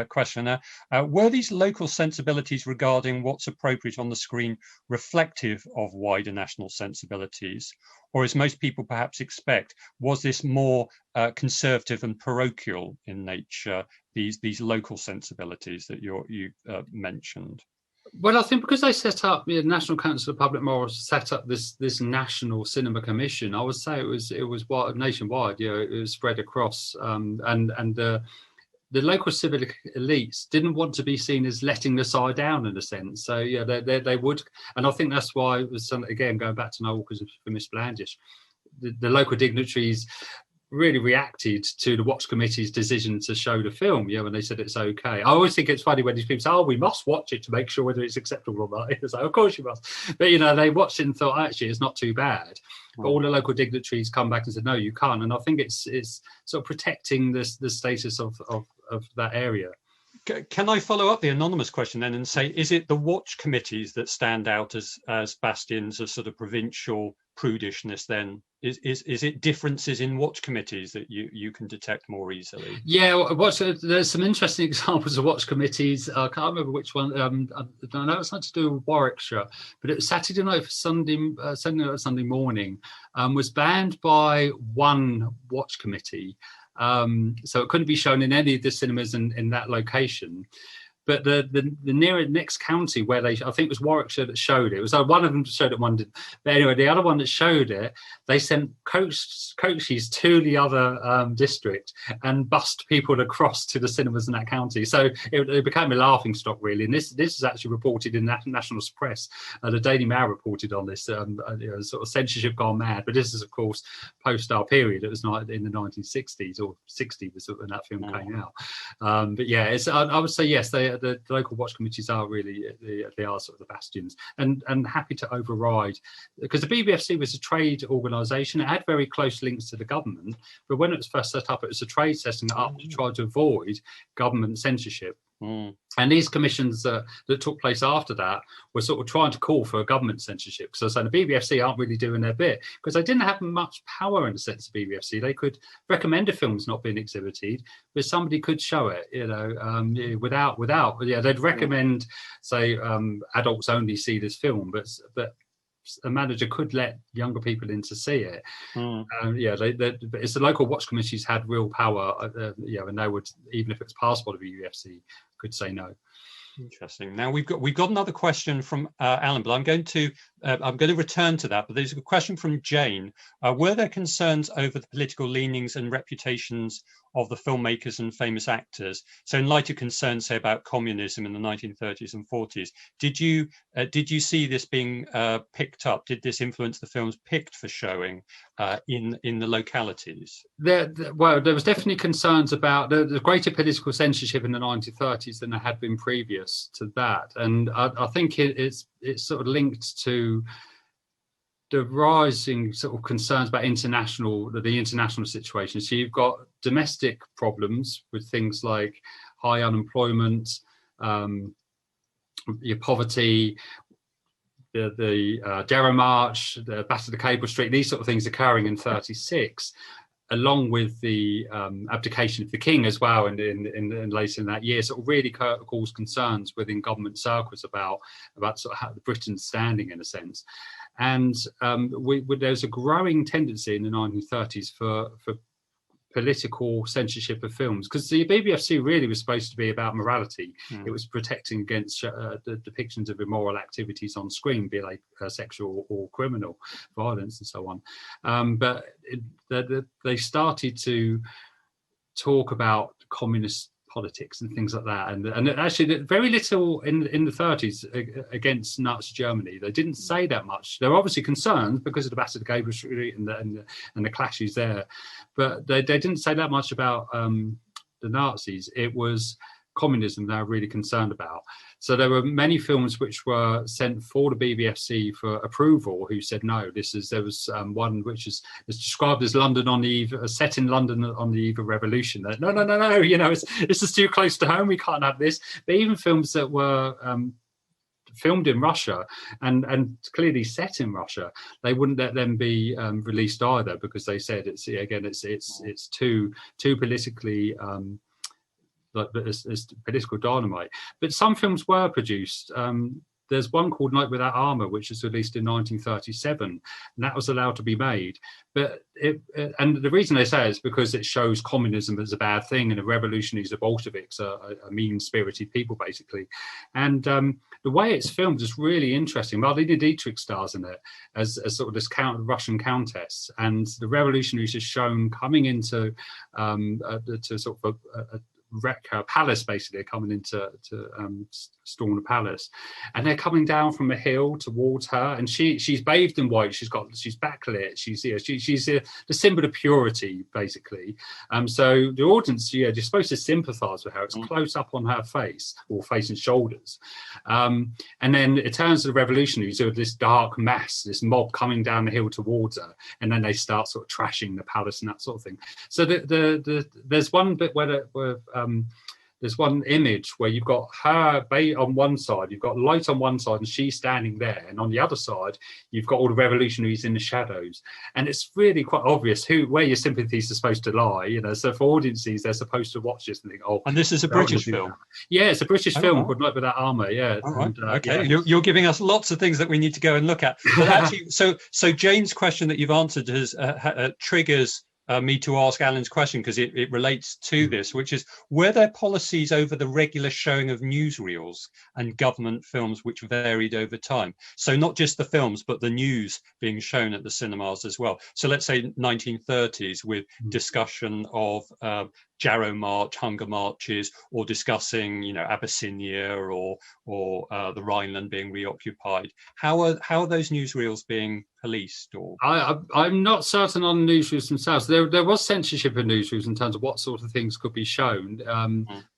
S1: questioner. Were these local sensibilities regarding what's appropriate on the screen reflective of wider national sensibilities? Or as most people perhaps expect, was this more conservative and parochial in nature, these local sensibilities that you mentioned?
S2: Well, I think because they set up, the National Council of Public Morals set up this National Cinema Commission, I would say it was nationwide. It was spread across, and the local civic elites didn't want to be seen as letting the side down, in a sense. So they would, and I think that's why it was, again, going back to Noel because for Miss Blandish, the local dignitaries really reacted to the Watch Committee's decision to show the film, when they said it's okay. I always think it's funny when these people say, oh, we must watch it to make sure whether it's acceptable or not. It's like, of course you must. But, they watched it and thought, actually, it's not too bad. But all the local dignitaries come back and said, no, you can't. And I think it's sort of protecting the status of that area.
S1: Can I follow up the anonymous question then and say, is it the watch committees that stand out as bastions of sort of provincial prudishness then? Is it differences in watch committees that you can detect more easily? Yeah,
S2: there's some interesting examples of watch committees. I can't remember which one. I know it's not to do with Warwickshire, but it was Saturday night for Sunday morning, was banned by one watch committee. So it couldn't be shown in any of the cinemas in that location. But the next county where I think it was Warwickshire that showed it. It was one of them showed it, one did. But anyway, the other one that showed it, they sent coaches to the other district and bussed people across to the cinemas in that county. So it became a laughing stock, really. And this is actually reported in national press. The Daily Mail reported on this, sort of censorship gone mad. But this is, of course, post our period. It was not in the 1960s or 60s when that film came out. But yeah, I would say yes, the local watch committees are really, they are sort of the bastions, and happy to override, because the BBFC was a trade organisation. It had very close links to the government, but when it was first set up, it was a trade setting it up to try to avoid government censorship. And these commissions that took place after that were sort of trying to call for a government censorship. So the BBFC aren't really doing their bit, because they didn't have much power in the sense of BBFC. They could recommend a film's not being exhibited, but somebody could show it, without, they'd recommend, say, adults only see this film, but a manager could let younger people in to see it. It's the local watch committees had real power, and they would, even if it's passed by the BBFC, could say no.
S1: Interesting. Now we've got another question from Alan, but I'm going to return to that. But there's a question from Jane. Were there concerns over the political leanings and reputations of the filmmakers and famous actors? So, in light of concerns, say, about communism in the 1930s and 40s, did you see this being picked up? Did this influence the films picked for showing in the localities?
S2: There was definitely concerns about the greater political censorship in the 1930s than there had been previous to that, and I think it's sort of linked to the rising sort of concerns about the international situation. So you've got domestic problems with things like high unemployment, your poverty, the Darrow March, the Battle of the Cable Street, these sort of things occurring in 36, along with the abdication of the king as well, and later in that year, sort of really caused concerns within government circles about sort of how Britain's standing, in a sense. And there's a growing tendency in the 1930s for political censorship of films, because the BBFC really was supposed to be about morality. It was protecting against the depictions of immoral activities on screen, be they sexual or criminal violence and so on. But they started to talk about communist politics and things like that, and actually very little in the 30s against Nazi Germany. They didn't say that much. There were obviously concerns because of the Battle of the Cable Street and the clashes there, but they didn't say that much about the Nazis. It was communism they were really concerned about. So there were many films which were sent for the BBFC for approval who said no. There was one which is described as London on the eve, set in London on the eve of revolution. No, this is too close to home, we can't have this. But even films that were filmed in Russia and clearly set in Russia, they wouldn't let them be released either, because they said it's too politically it's political dynamite. But some films were produced. There's one called Night Without Armour, which was released in 1937, and that was allowed to be made. But and the reason they say it is because it shows communism as a bad thing, and the revolutionaries, the Bolsheviks, are mean-spirited people, basically. And the way it's filmed is really interesting. Marlene Dietrich stars in it as sort of this Russian countess, and the revolutionaries are shown coming into to sort of a wreck her palace, basically. They're coming in to storm the palace, and they're coming down from a hill towards her, and she's bathed in white, she's backlit, she's the symbol of purity, basically. So the audience, you're supposed to sympathize with her. It's close up on her face, or face and shoulders, and then it turns to the revolutionaries who are this dark mass, this mob coming down the hill towards her, and then they start sort of trashing the palace and that sort of thing. So there's one bit where there's one image where you've got her on one side, you've got light on one side, and she's standing there, and on the other side you've got all the revolutionaries in the shadows, and it's really quite obvious where your sympathies are supposed to lie. So for audiences, they're supposed to watch this and think, oh.
S1: And this is a British film.
S2: Yeah, it's a British film called Night Without Armour. Yeah.
S1: Right. Okay, yeah. You're giving us lots of things that we need to go and look at. But actually, so Jane's question that you've answered has triggers me to ask Alan's question, because it relates to this, which is, were there policies over the regular showing of newsreels and government films which varied over time? So not just the films, but the news being shown at the cinemas as well. So let's say 1930s with discussion of Jarrow March, hunger marches, or discussing, Abyssinia or the Rhineland being reoccupied. How are those newsreels being policed? Or
S2: I'm not certain on the newsreels themselves. There was censorship in newsreels in terms of what sort of things could be shown.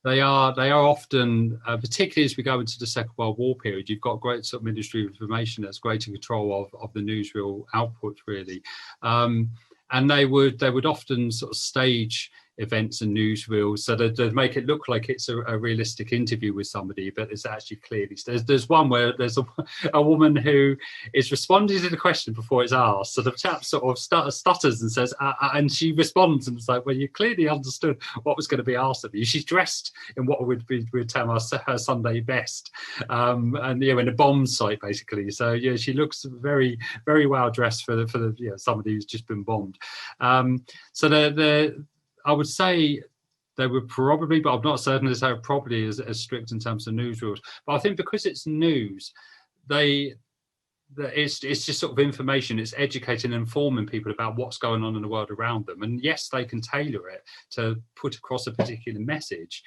S2: They are often, particularly as we go into the Second World War period, you've got great sort of Ministry of Information that's greater control of the newsreel output, really, and they would often sort of stage events and newsreels so that they make it look like it's a realistic interview with somebody, but it's actually clearly there's one where there's a woman who is responding to the question before it's asked, so the chap sort of stutters and says and she responds, and it's like, well, you clearly understood what was going to be asked of you. She's dressed in what we'd term her Sunday best, and in a bomb site basically, so she looks very, very well dressed for the somebody who's just been bombed. So I would say they were probably, but I'm not certain as how probably as strict in terms of news rules. But I think because it's news, it's just sort of information. It's educating and informing people about what's going on in the world around them. And yes, they can tailor it to put across a particular message.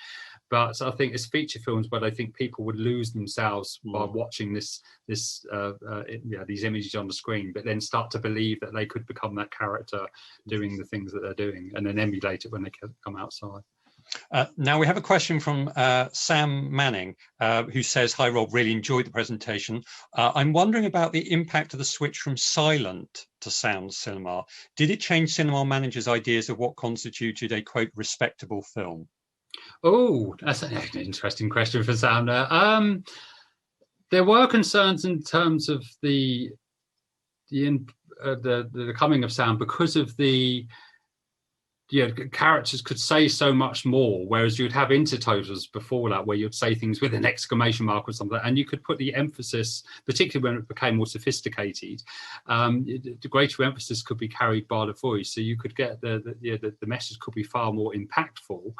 S2: But I think it's feature films where I think people would lose themselves by watching these images on the screen, but then start to believe that they could become that character doing the things that they're doing, and then emulate it when they come outside.
S1: Now we have a question from Sam Manning, who says, "Hi Rob, really enjoyed the presentation. I'm wondering about the impact of the switch from silent to sound cinema. Did it change cinema managers' ideas of what constituted a, quote, respectable film?"
S2: Oh, that's an interesting question for Sam there. There were concerns in terms of the coming of sound because of the characters could say so much more, whereas you'd have intertotals before that where you'd say things with an exclamation mark or something, and you could put the emphasis, particularly when it became more sophisticated, the greater emphasis could be carried by the voice, so you could get the message could be far more impactful.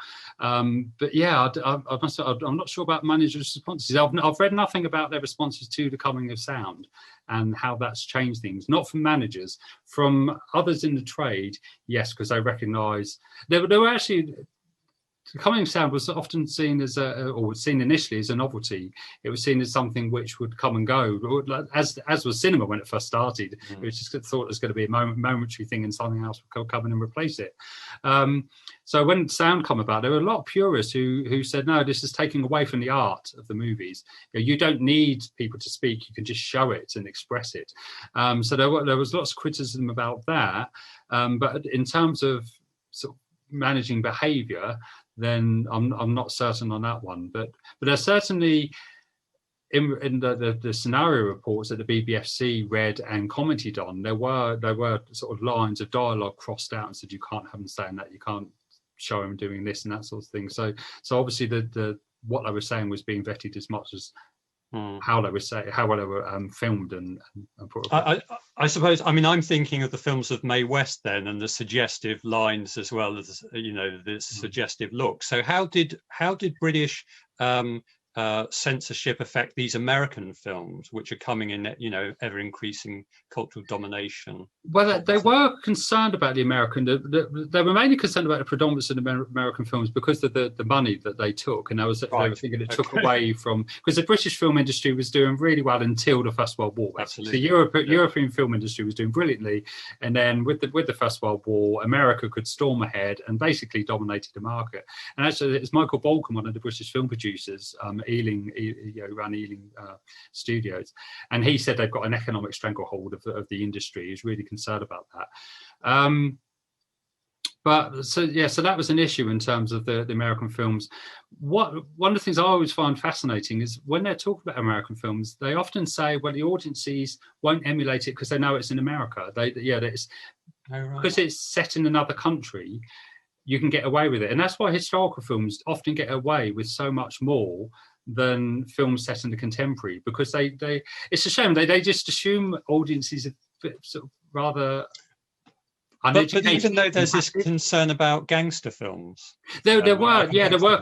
S2: But yeah, I'm not sure about managers' responses. I've read nothing about their responses to the coming of sound and how that's changed things, not from managers, from others in the trade, yes, because they recognise there were actually, the coming of sound was often seen as or seen initially as a novelty. It was seen as something which would come and go, as was cinema when it first started. It was just thought it was going to be a momentary thing and something else would come in and replace it. So when sound come about, there were a lot of purists who said, no, this is taking away from the art of the movies. You don't need people to speak, you can just show it and express it. So there was lots of criticism about that. But in terms of sort of managing behaviour, then I'm not certain on that one. But there's certainly in the scenario reports that the BBFC read and commented on, there were sort of lines of dialogue crossed out and said you can't have them saying that, you can't show them doing this and that sort of thing. So obviously the what they were saying was being vetted as much as how they were filmed and put across.
S1: I suppose, I mean, I'm thinking of the films of Mae West then, and the suggestive lines as well as the suggestive look. So how did British censorship affect these American films, which are coming in, ever increasing cultural domination?
S2: Well, they were concerned about the American. They were mainly concerned about the predominance of the American films because of the money that they took, and they were thinking it took away from, because the British film industry was doing really well until the First World War. Absolutely. The European film industry was doing brilliantly, and then with the First World War, America could storm ahead and basically dominated the market. And actually, it's Michael Balcon, one of the British film producers, Ealing Studios, and he said they've got an economic stranglehold of the industry. He's really concerned about that. So that was an issue in terms of the American films. One of the things I always find fascinating is when they're talking about American films, they often say, well, the audiences won't emulate it because they know it's in America. Because it's set in another country, you can get away with it. And that's why historical films often get away with so much more than films set in the contemporary, because they it's a shame they just assume audiences are sort of rather uneducated.
S1: But even though there's this concern about gangster films,
S2: there were,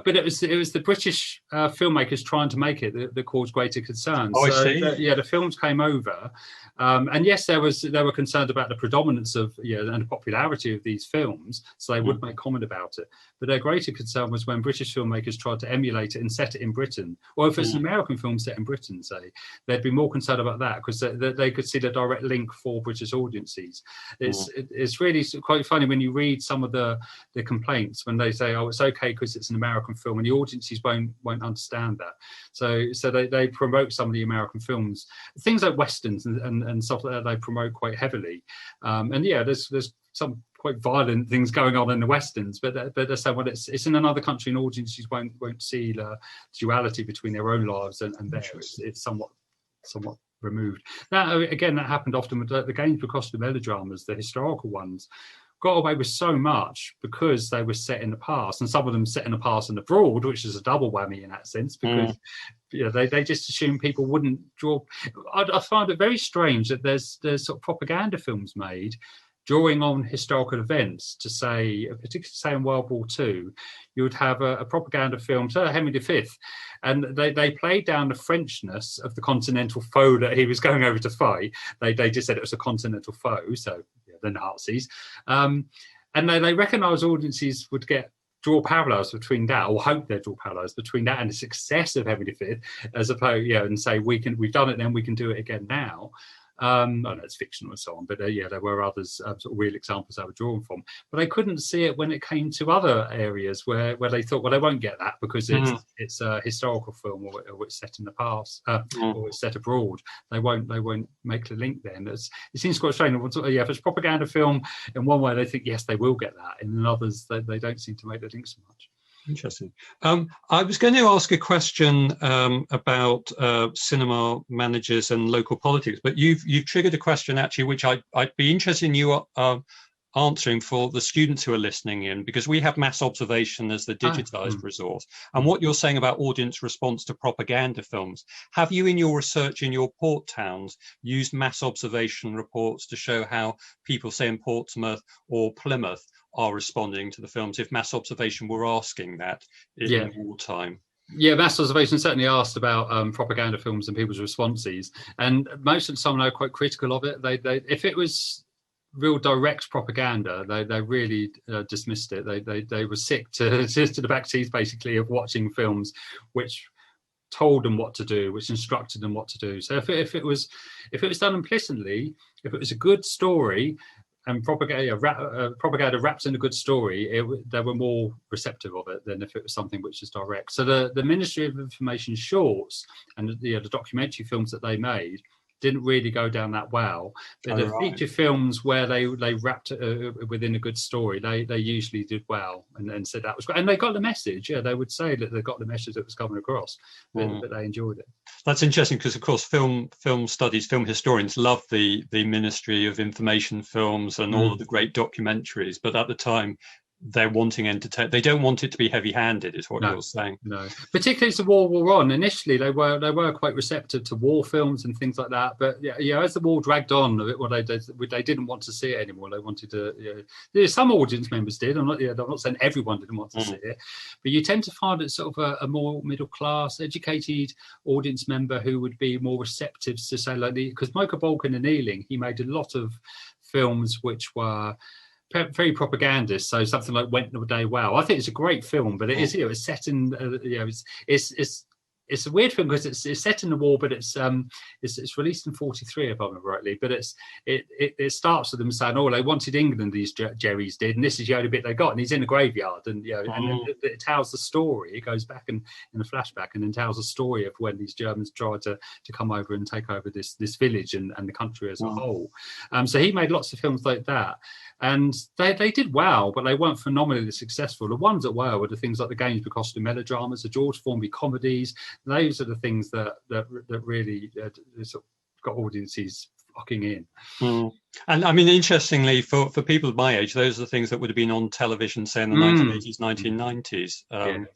S2: but it was the British filmmakers trying to make it that caused greater concerns.
S1: I see.
S2: The films came over, And yes, they were concerned about the predominance of and the popularity of these films, so they would make comment about it. But their greater concern was when British filmmakers tried to emulate it and set it in Britain, or if it's an American film set in Britain, say, they'd be more concerned about that because they could see the direct link for British audiences. It's really quite funny when you read some of the complaints when they say, "Oh, it's okay because it's an American film," and the audiences won't understand that. So they promote some of the American films, things like westerns and stuff like that. They promote quite heavily, and there's some quite violent things going on in the westerns, but they're saying, well, it's in another country and audiences won't see the duality between their own lives and theirs. It's somewhat removed. That again, that happened often with the games across the melodramas, the historical ones got away with so much because they were set in the past, and some of them set in the past and abroad, which is a double whammy in that sense, because they just assume people wouldn't draw. I find it very strange that there's sort of propaganda films made drawing on historical events to say, particularly say in World War II, you would have a propaganda film, so Henry V, and they played down the Frenchness of the continental foe that he was going over to fight. They just said it was a continental foe, so the Nazis. And they recognised audiences would draw parallels between that, or hope they'd draw parallels between that and the success of Henry V, as opposed, and say we've done it, then we can do it again now. I know it's fictional and so on, but there were others, sort of real examples I were drawn from. But I couldn't see it when it came to other areas where they thought, well, they won't get that because it's a historical film or it's set in the past or it's set abroad. They won't make the link then. It seems quite strange. If it's propaganda film, in one way they think yes, they will get that, and in others they don't seem to make the link so much.
S1: Interesting. I was going to ask a question about cinema managers and local politics, but you've triggered a question actually, which I'd be interested in you answering for the students who are listening in, because we have mass observation as the digitized resource. And what you're saying about audience response to propaganda films, have you in your research in your port towns used mass observation reports to show how people, say in Portsmouth or Plymouth, are responding to the films, if mass observation were asking that in wartime?
S2: Yeah, mass observation certainly asked about propaganda films and people's responses, and most of the time they're quite critical of it. They if it was real direct propaganda, they really dismissed it. They were sick to the back teeth basically of watching films which told them what to do, which instructed them what to do. So if it was done implicitly, if it was a good story and propaganda wrapped in a good story, they were more receptive of it than if it was something which is direct. So the Ministry of Information shorts and the documentary films that they made didn't really go down that well. But the feature films where they wrapped it within a good story, they usually did well and said that was great. And they got the message. Yeah, they would say that they got the message that was coming across, but they enjoyed it.
S1: That's interesting because, of course, film studies, film historians love the Ministry of Information films and all of the great documentaries. But at the time, they're wanting entertainment. They don't want it to be heavy-handed, is what you're saying. No,
S2: particularly as the war wore on. Initially, they were quite receptive to war films and things like that. But as the war dragged on, they didn't want to see it anymore. They wanted to. Some audience members did. I'm not saying everyone didn't want to see it, but you tend to find it sort of a more middle-class, educated audience member who would be more receptive to say because Michael Balkan and Ealing, he made a lot of films which were very propagandist, so something like Went the Day Well. I think it's a great film, but it is it's set in it's a weird film because it's set in the war, but it's released in 43 if I remember rightly. But it starts with them saying, "Oh, they wanted England, these Jerrys did, and this is the only bit they got." And he's in a graveyard, and and it tells the story. It goes back in a flashback, and then tells the story of when these Germans tried to come over and take over this village and the country as a whole. So he made lots of films like that. And they did well, but they weren't phenomenally successful. The ones that were the things like the Gainsborough costume melodramas, the George Formby comedies. Those are the things that really sort of got audiences flocking in.
S1: And I mean, interestingly, for people of my age, those are the things that would have been on television, say in the 1980s, 1990s.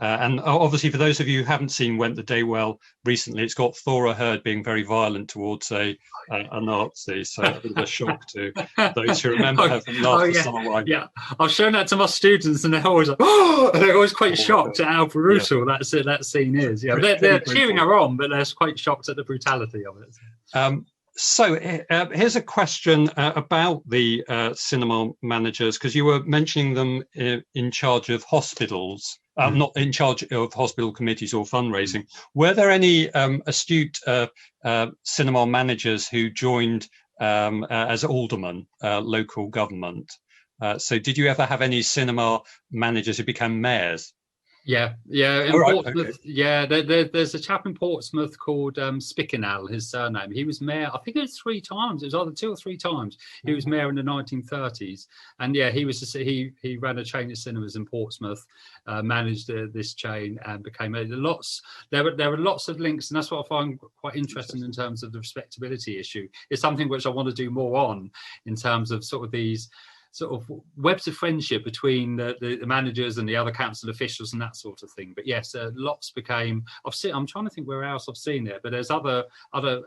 S1: And obviously, for those of you who haven't seen Went the Day Well recently, it's got Thora Hird being very violent towards a Nazi, so a bit of a shock to those who remember her from Last Summer Wine.
S2: Yeah, I've shown that to my students, and they're always like, "Oh!" They're always quite shocked at how brutal that scene is. Yeah, they're cheering her on, but they're quite shocked at the brutality of it.
S1: So here's a question about the cinema managers, because you were mentioning them in charge of hospitals, not in charge of hospital committees or fundraising. Were there any astute cinema managers who joined as aldermen, local government? So did you ever have any cinema managers who became mayors?
S2: Yeah, in Portsmouth. Okay. Yeah, there's a chap in Portsmouth called Spickenal, his surname. He was mayor, I think it was 3 times. It was either 2 or 3 times. He was mayor in the 1930s, and yeah, he ran a chain of cinemas in Portsmouth, managed this chain, and became lots. There were lots of links, and that's what I find quite interesting in terms of the respectability issue. It's something which I want to do more on in terms of sort of these sort of webs of friendship between the managers and the other council officials and that sort of thing. But yes, lots became. I'm trying to think where else I've seen it, but there's other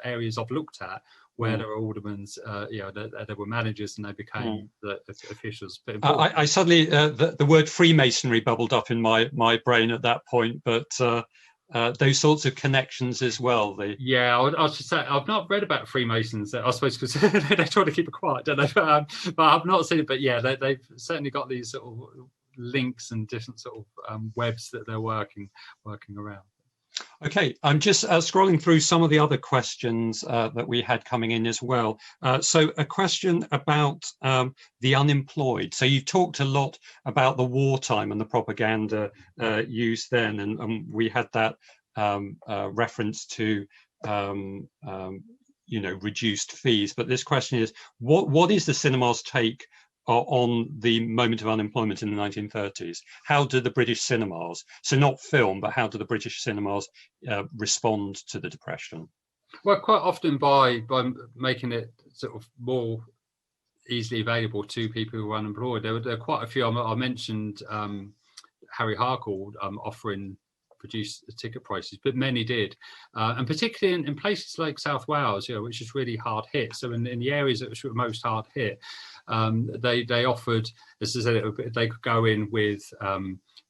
S2: areas I've looked at where there were aldermen, there were managers, and they became the officials. But
S1: I suddenly the word Freemasonry bubbled up in my brain at that point, but. Those sorts of connections as well.
S2: Yeah, I should say I've not read about Freemasons. I suppose because they try to keep it quiet, don't they? But I've not seen it. But yeah, they've certainly got these sort of links and different sort of webs that they're working around.
S1: Okay, I'm just scrolling through some of the other questions that we had coming in as well. So a question about the unemployed. So you talked a lot about the wartime and the propaganda used then, and we had that reference to reduced fees. But this question is, what is the cinema's take on the moment of unemployment in the 1930s? How do the British cinemas, so not film, but how do the British cinemas respond to the Depression?
S2: Well, quite often by making it sort of more easily available to people who are unemployed. There were quite a few. I mentioned Harry Harcourt offering reduced ticket prices, but many did, and particularly in places like South Wales, which is really hard hit. So in the areas that were most hard hit, they offered, as I said, they could go in with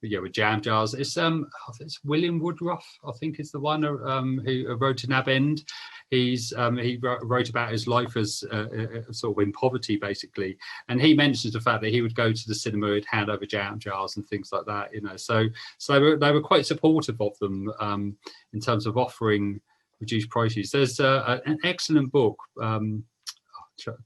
S2: with jam jars. It's William Woodruff, I think, is the one who wrote to Nab End. He wrote about his life as sort of in poverty, basically, and he mentions the fact that he would go to the cinema, he'd hand over jam jars and things like that. So they were quite supportive of them in terms of offering reduced prices. There's an excellent book.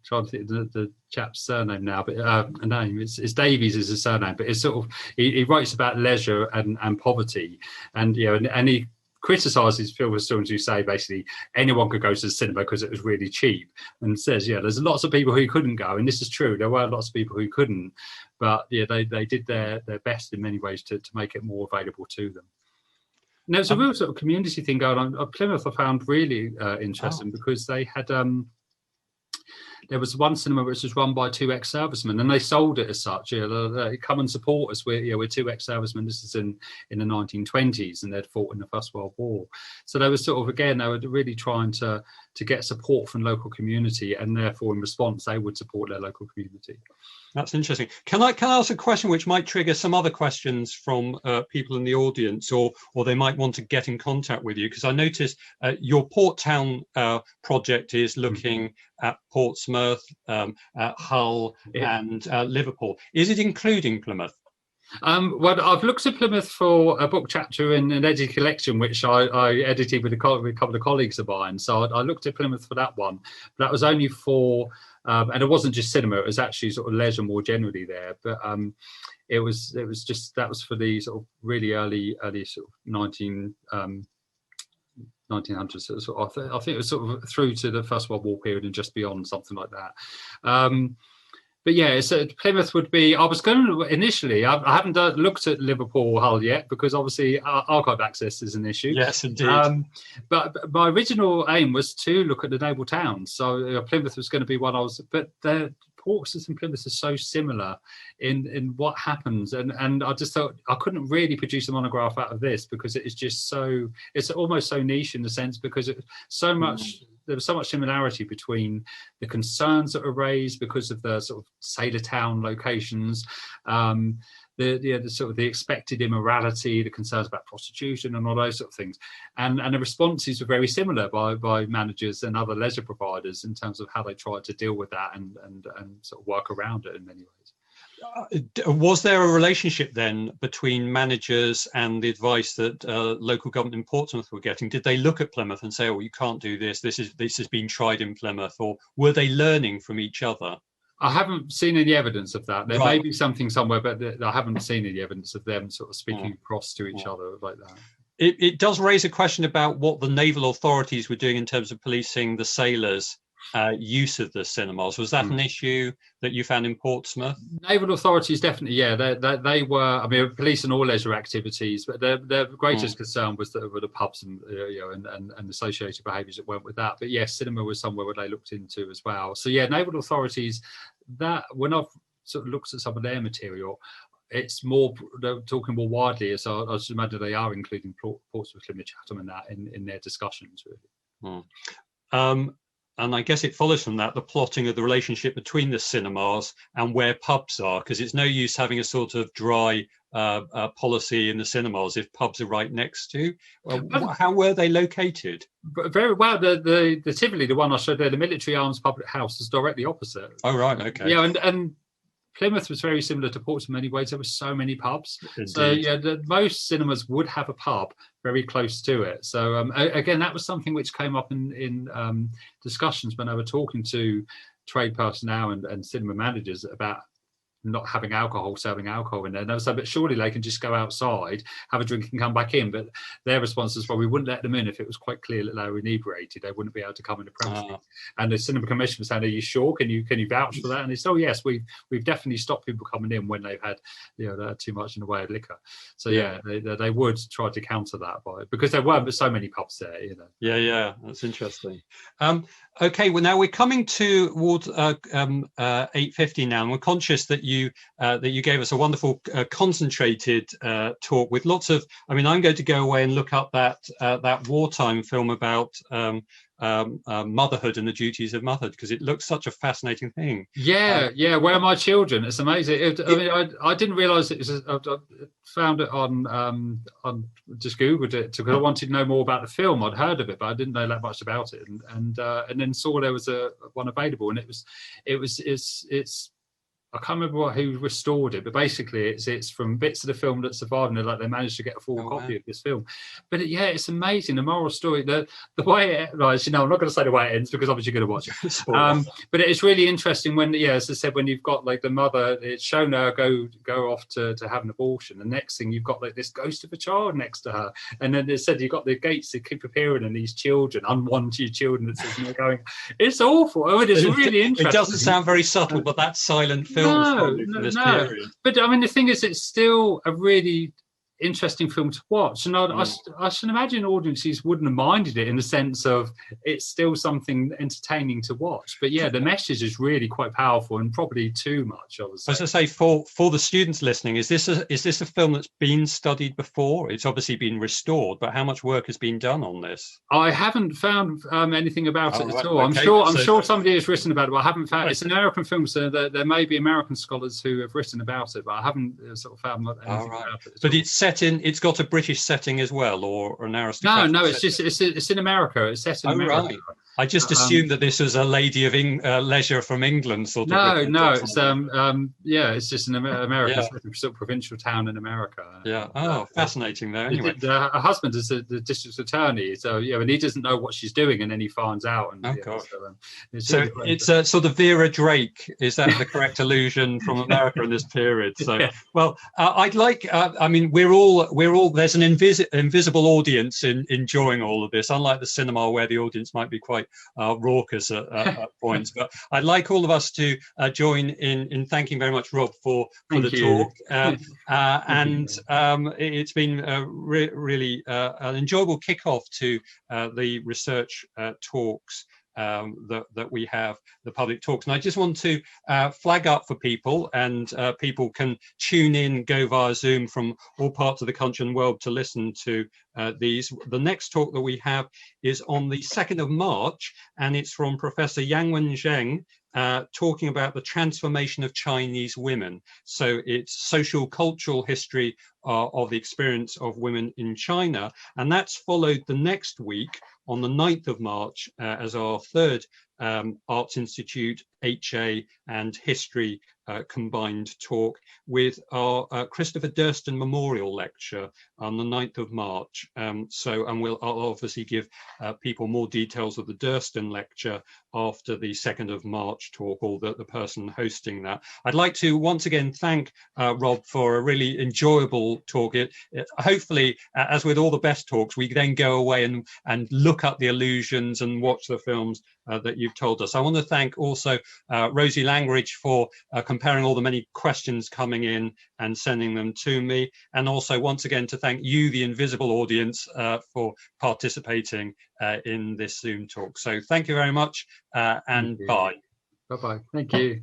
S2: Trying to think the chap's surname now, but a name it's Davies is his surname, but it's sort of he writes about leisure and poverty, and and he criticises film students who say basically anyone could go to the cinema because it was really cheap, and says there's lots of people who couldn't go, and this is true, there were lots of people who couldn't, but they did their best in many ways to make it more available to them. And there's a real sort of community thing going on. Plymouth I found really interesting because they had there was one cinema which was run by 2 ex-servicemen, and they sold it as such. Come and support us. We're 2 ex-servicemen. This is in the 1920s, and they'd fought in the First World War. So they were sort of, again, they were really trying to get support from local community, and therefore in response they would support their local community. That's
S1: interesting. Can I ask a question which might trigger some other questions from people in the audience, or they might want to get in contact with you? Because I noticed your Port Town project is looking at Portsmouth, at Hull, and Liverpool. Is it including Plymouth?
S2: Well, I've looked at Plymouth for a book chapter in an edited collection, which I edited with a couple of colleagues of mine. So I looked at Plymouth for that one, but that was only for, and it wasn't just cinema; it was actually sort of leisure more generally there. But it was just that was for the sort of really early sort of 1900s. So I think it was sort of through to the First World War period and just beyond, something like that. But yeah, so Plymouth would be. I was going to initially. I haven't looked at Liverpool or Hull yet because obviously archive access is an issue.
S1: Yes, indeed.
S2: But my original aim was to look at the naval towns. So Plymouth was going to be one I was. But Portsmouth and Plymouth are so similar in what happens, and I just thought I couldn't really produce a monograph out of this because it is just so. It's almost so niche in the sense because so much there was so much similarity between the concerns that were raised because of the sort of sailor town locations, the sort of the expected immorality, the concerns about prostitution and all those sort of things, and the responses were very similar by managers and other leisure providers in terms of how they tried to deal with that and sort of work around it in many ways.
S1: Was there a relationship then between managers and the advice that local government in Portsmouth were getting? Did they look at Plymouth and say, "Oh, you can't do this. This has been tried in Plymouth," or were they learning from each other?
S2: I haven't seen any evidence of that. There
S1: Right.
S2: may be something somewhere, but I haven't seen any evidence of them sort of speaking across to each other like that.
S1: It does raise a question about what the naval authorities were doing in terms of policing the sailors' use of the cinemas. Was that an issue that you found in Portsmouth?
S2: Naval authorities definitely, yeah. They were, I mean, policing all leisure activities, but their greatest concern was that were the pubs and and associated behaviours that went with that. But yes, cinema was somewhere where they looked into as well. So yeah, naval authorities. That when I've sort of looked at some of their material, it's more they're talking more widely. So I should imagine they are including Portsmouth, Plymouth, Chatham, and that in their discussions. Really.
S1: And I guess it follows from that the plotting of the relationship between the cinemas and where pubs are, because it's no use having a sort of dry policy in the cinemas if pubs are right next to. How were they located?
S2: Very well. The Tivoli, the one I showed there, the Military Arms Public House, is directly opposite.
S1: Oh right, okay.
S2: Yeah, and Plymouth was very similar to Portsmouth in many ways. There were so many pubs. Indeed. So yeah, most cinemas would have a pub very close to it. So again, that was something which came up in discussions when I were talking to trade personnel and cinema managers about not having alcohol, serving alcohol in there. And they said, but surely they can just go outside, have a drink and come back in. But their response was, well, we wouldn't let them in if it was quite clear that they were inebriated. They wouldn't be able to come in the premises. And the cinema commission was saying, are you sure? Can you vouch for that? And they said, oh yes, we've definitely stopped people coming in when they've had too much in the way of liquor. So yeah, they would try to counter that because there weren't so many pubs there.
S1: Yeah, that's interesting. Okay, well now we're coming towards 8:50 now, and we're conscious that you gave us a wonderful concentrated talk with lots of. I mean, I'm going to go away and look up that wartime film about motherhood and the duties of motherhood, because it looks such a fascinating thing.
S2: Yeah. Where are my children? It's amazing. I didn't realise it was. I found it on just Googled it because I wanted to know more about the film. I'd heard of it, but I didn't know that much about it, and then saw there was one available, and it's. I can't remember who restored it, but basically it's from bits of the film that survived, and they managed to get a full copy of this film. But it's amazing, the moral story, the way it ends. I'm not going to say the way it ends because obviously you're going to watch it. But it's really interesting when, as I said, when you've got the mother, it's shown her go off to have an abortion. The next thing you've got this ghost of a child next to her, and then it said you've got the gates that keep appearing, and these children, unwanted children, that says going. It's awful. It's really interesting.
S1: It doesn't sound very subtle, but that silent film. No.
S2: But I mean, the thing is, it's still a really interesting film to watch, and I should imagine audiences wouldn't have minded it in the sense of it's still something entertaining to watch. But yeah, the message is really quite powerful and probably too much, I would say.
S1: As I say, for the students listening, is this a film that's been studied before? It's obviously been restored, but how much work has been done on this?
S2: I haven't found anything about it at all. Okay. I'm sure somebody has written about it, but I haven't found. It's an American film, so there may be American scholars who have written about it, but I haven't sort of found anything about it.
S1: But it's got a British setting as well, or an aristocratic.
S2: No, it's in America. It's set in America. Right.
S1: I just assumed that this was a lady of leisure from England, sort of.
S2: No, it's just an American sort of provincial town in America.
S1: Yeah. Fascinating there. Anyway,
S2: her husband is the district attorney, so and he doesn't know what she's doing, and then he finds out. And
S1: so it's a sort of Vera Drake. Is that the correct allusion from America in this period? So, well, I'd like. I mean, we're all. There's an invisible audience enjoying all of this, unlike the cinema where the audience might be quite raucous at points. But I'd like all of us to join in thanking very much Rob for the talk. It's been really an enjoyable kickoff to the research talks that we have the public talks. And I just want to flag up for people, and people can tune in, go via Zoom from all parts of the country and world to listen to these. The next talk that we have is on the 2nd of March, and it's from Professor Yangwen Zheng, talking about the transformation of Chinese women. So it's social cultural history of the experience of women in China. And that's followed the next week on the 9th of March as our third Arts Institute, HA and History combined talk with our Christopher Durston Memorial Lecture on the 9th of March. And I'll obviously give people more details of the Durston Lecture after the 2nd of March talk, or the person hosting that. I'd like to once again thank Rob for a really enjoyable talk. Hopefully, as with all the best talks, we then go away and look up the allusions and watch the films that you've told us. I want to thank also Rosie Langridge for comparing all the many questions coming in and sending them to me, and also once again to thank you, the invisible audience, for participating in this Zoom talk. So thank you very much, and bye.
S2: Bye-bye. Thank you.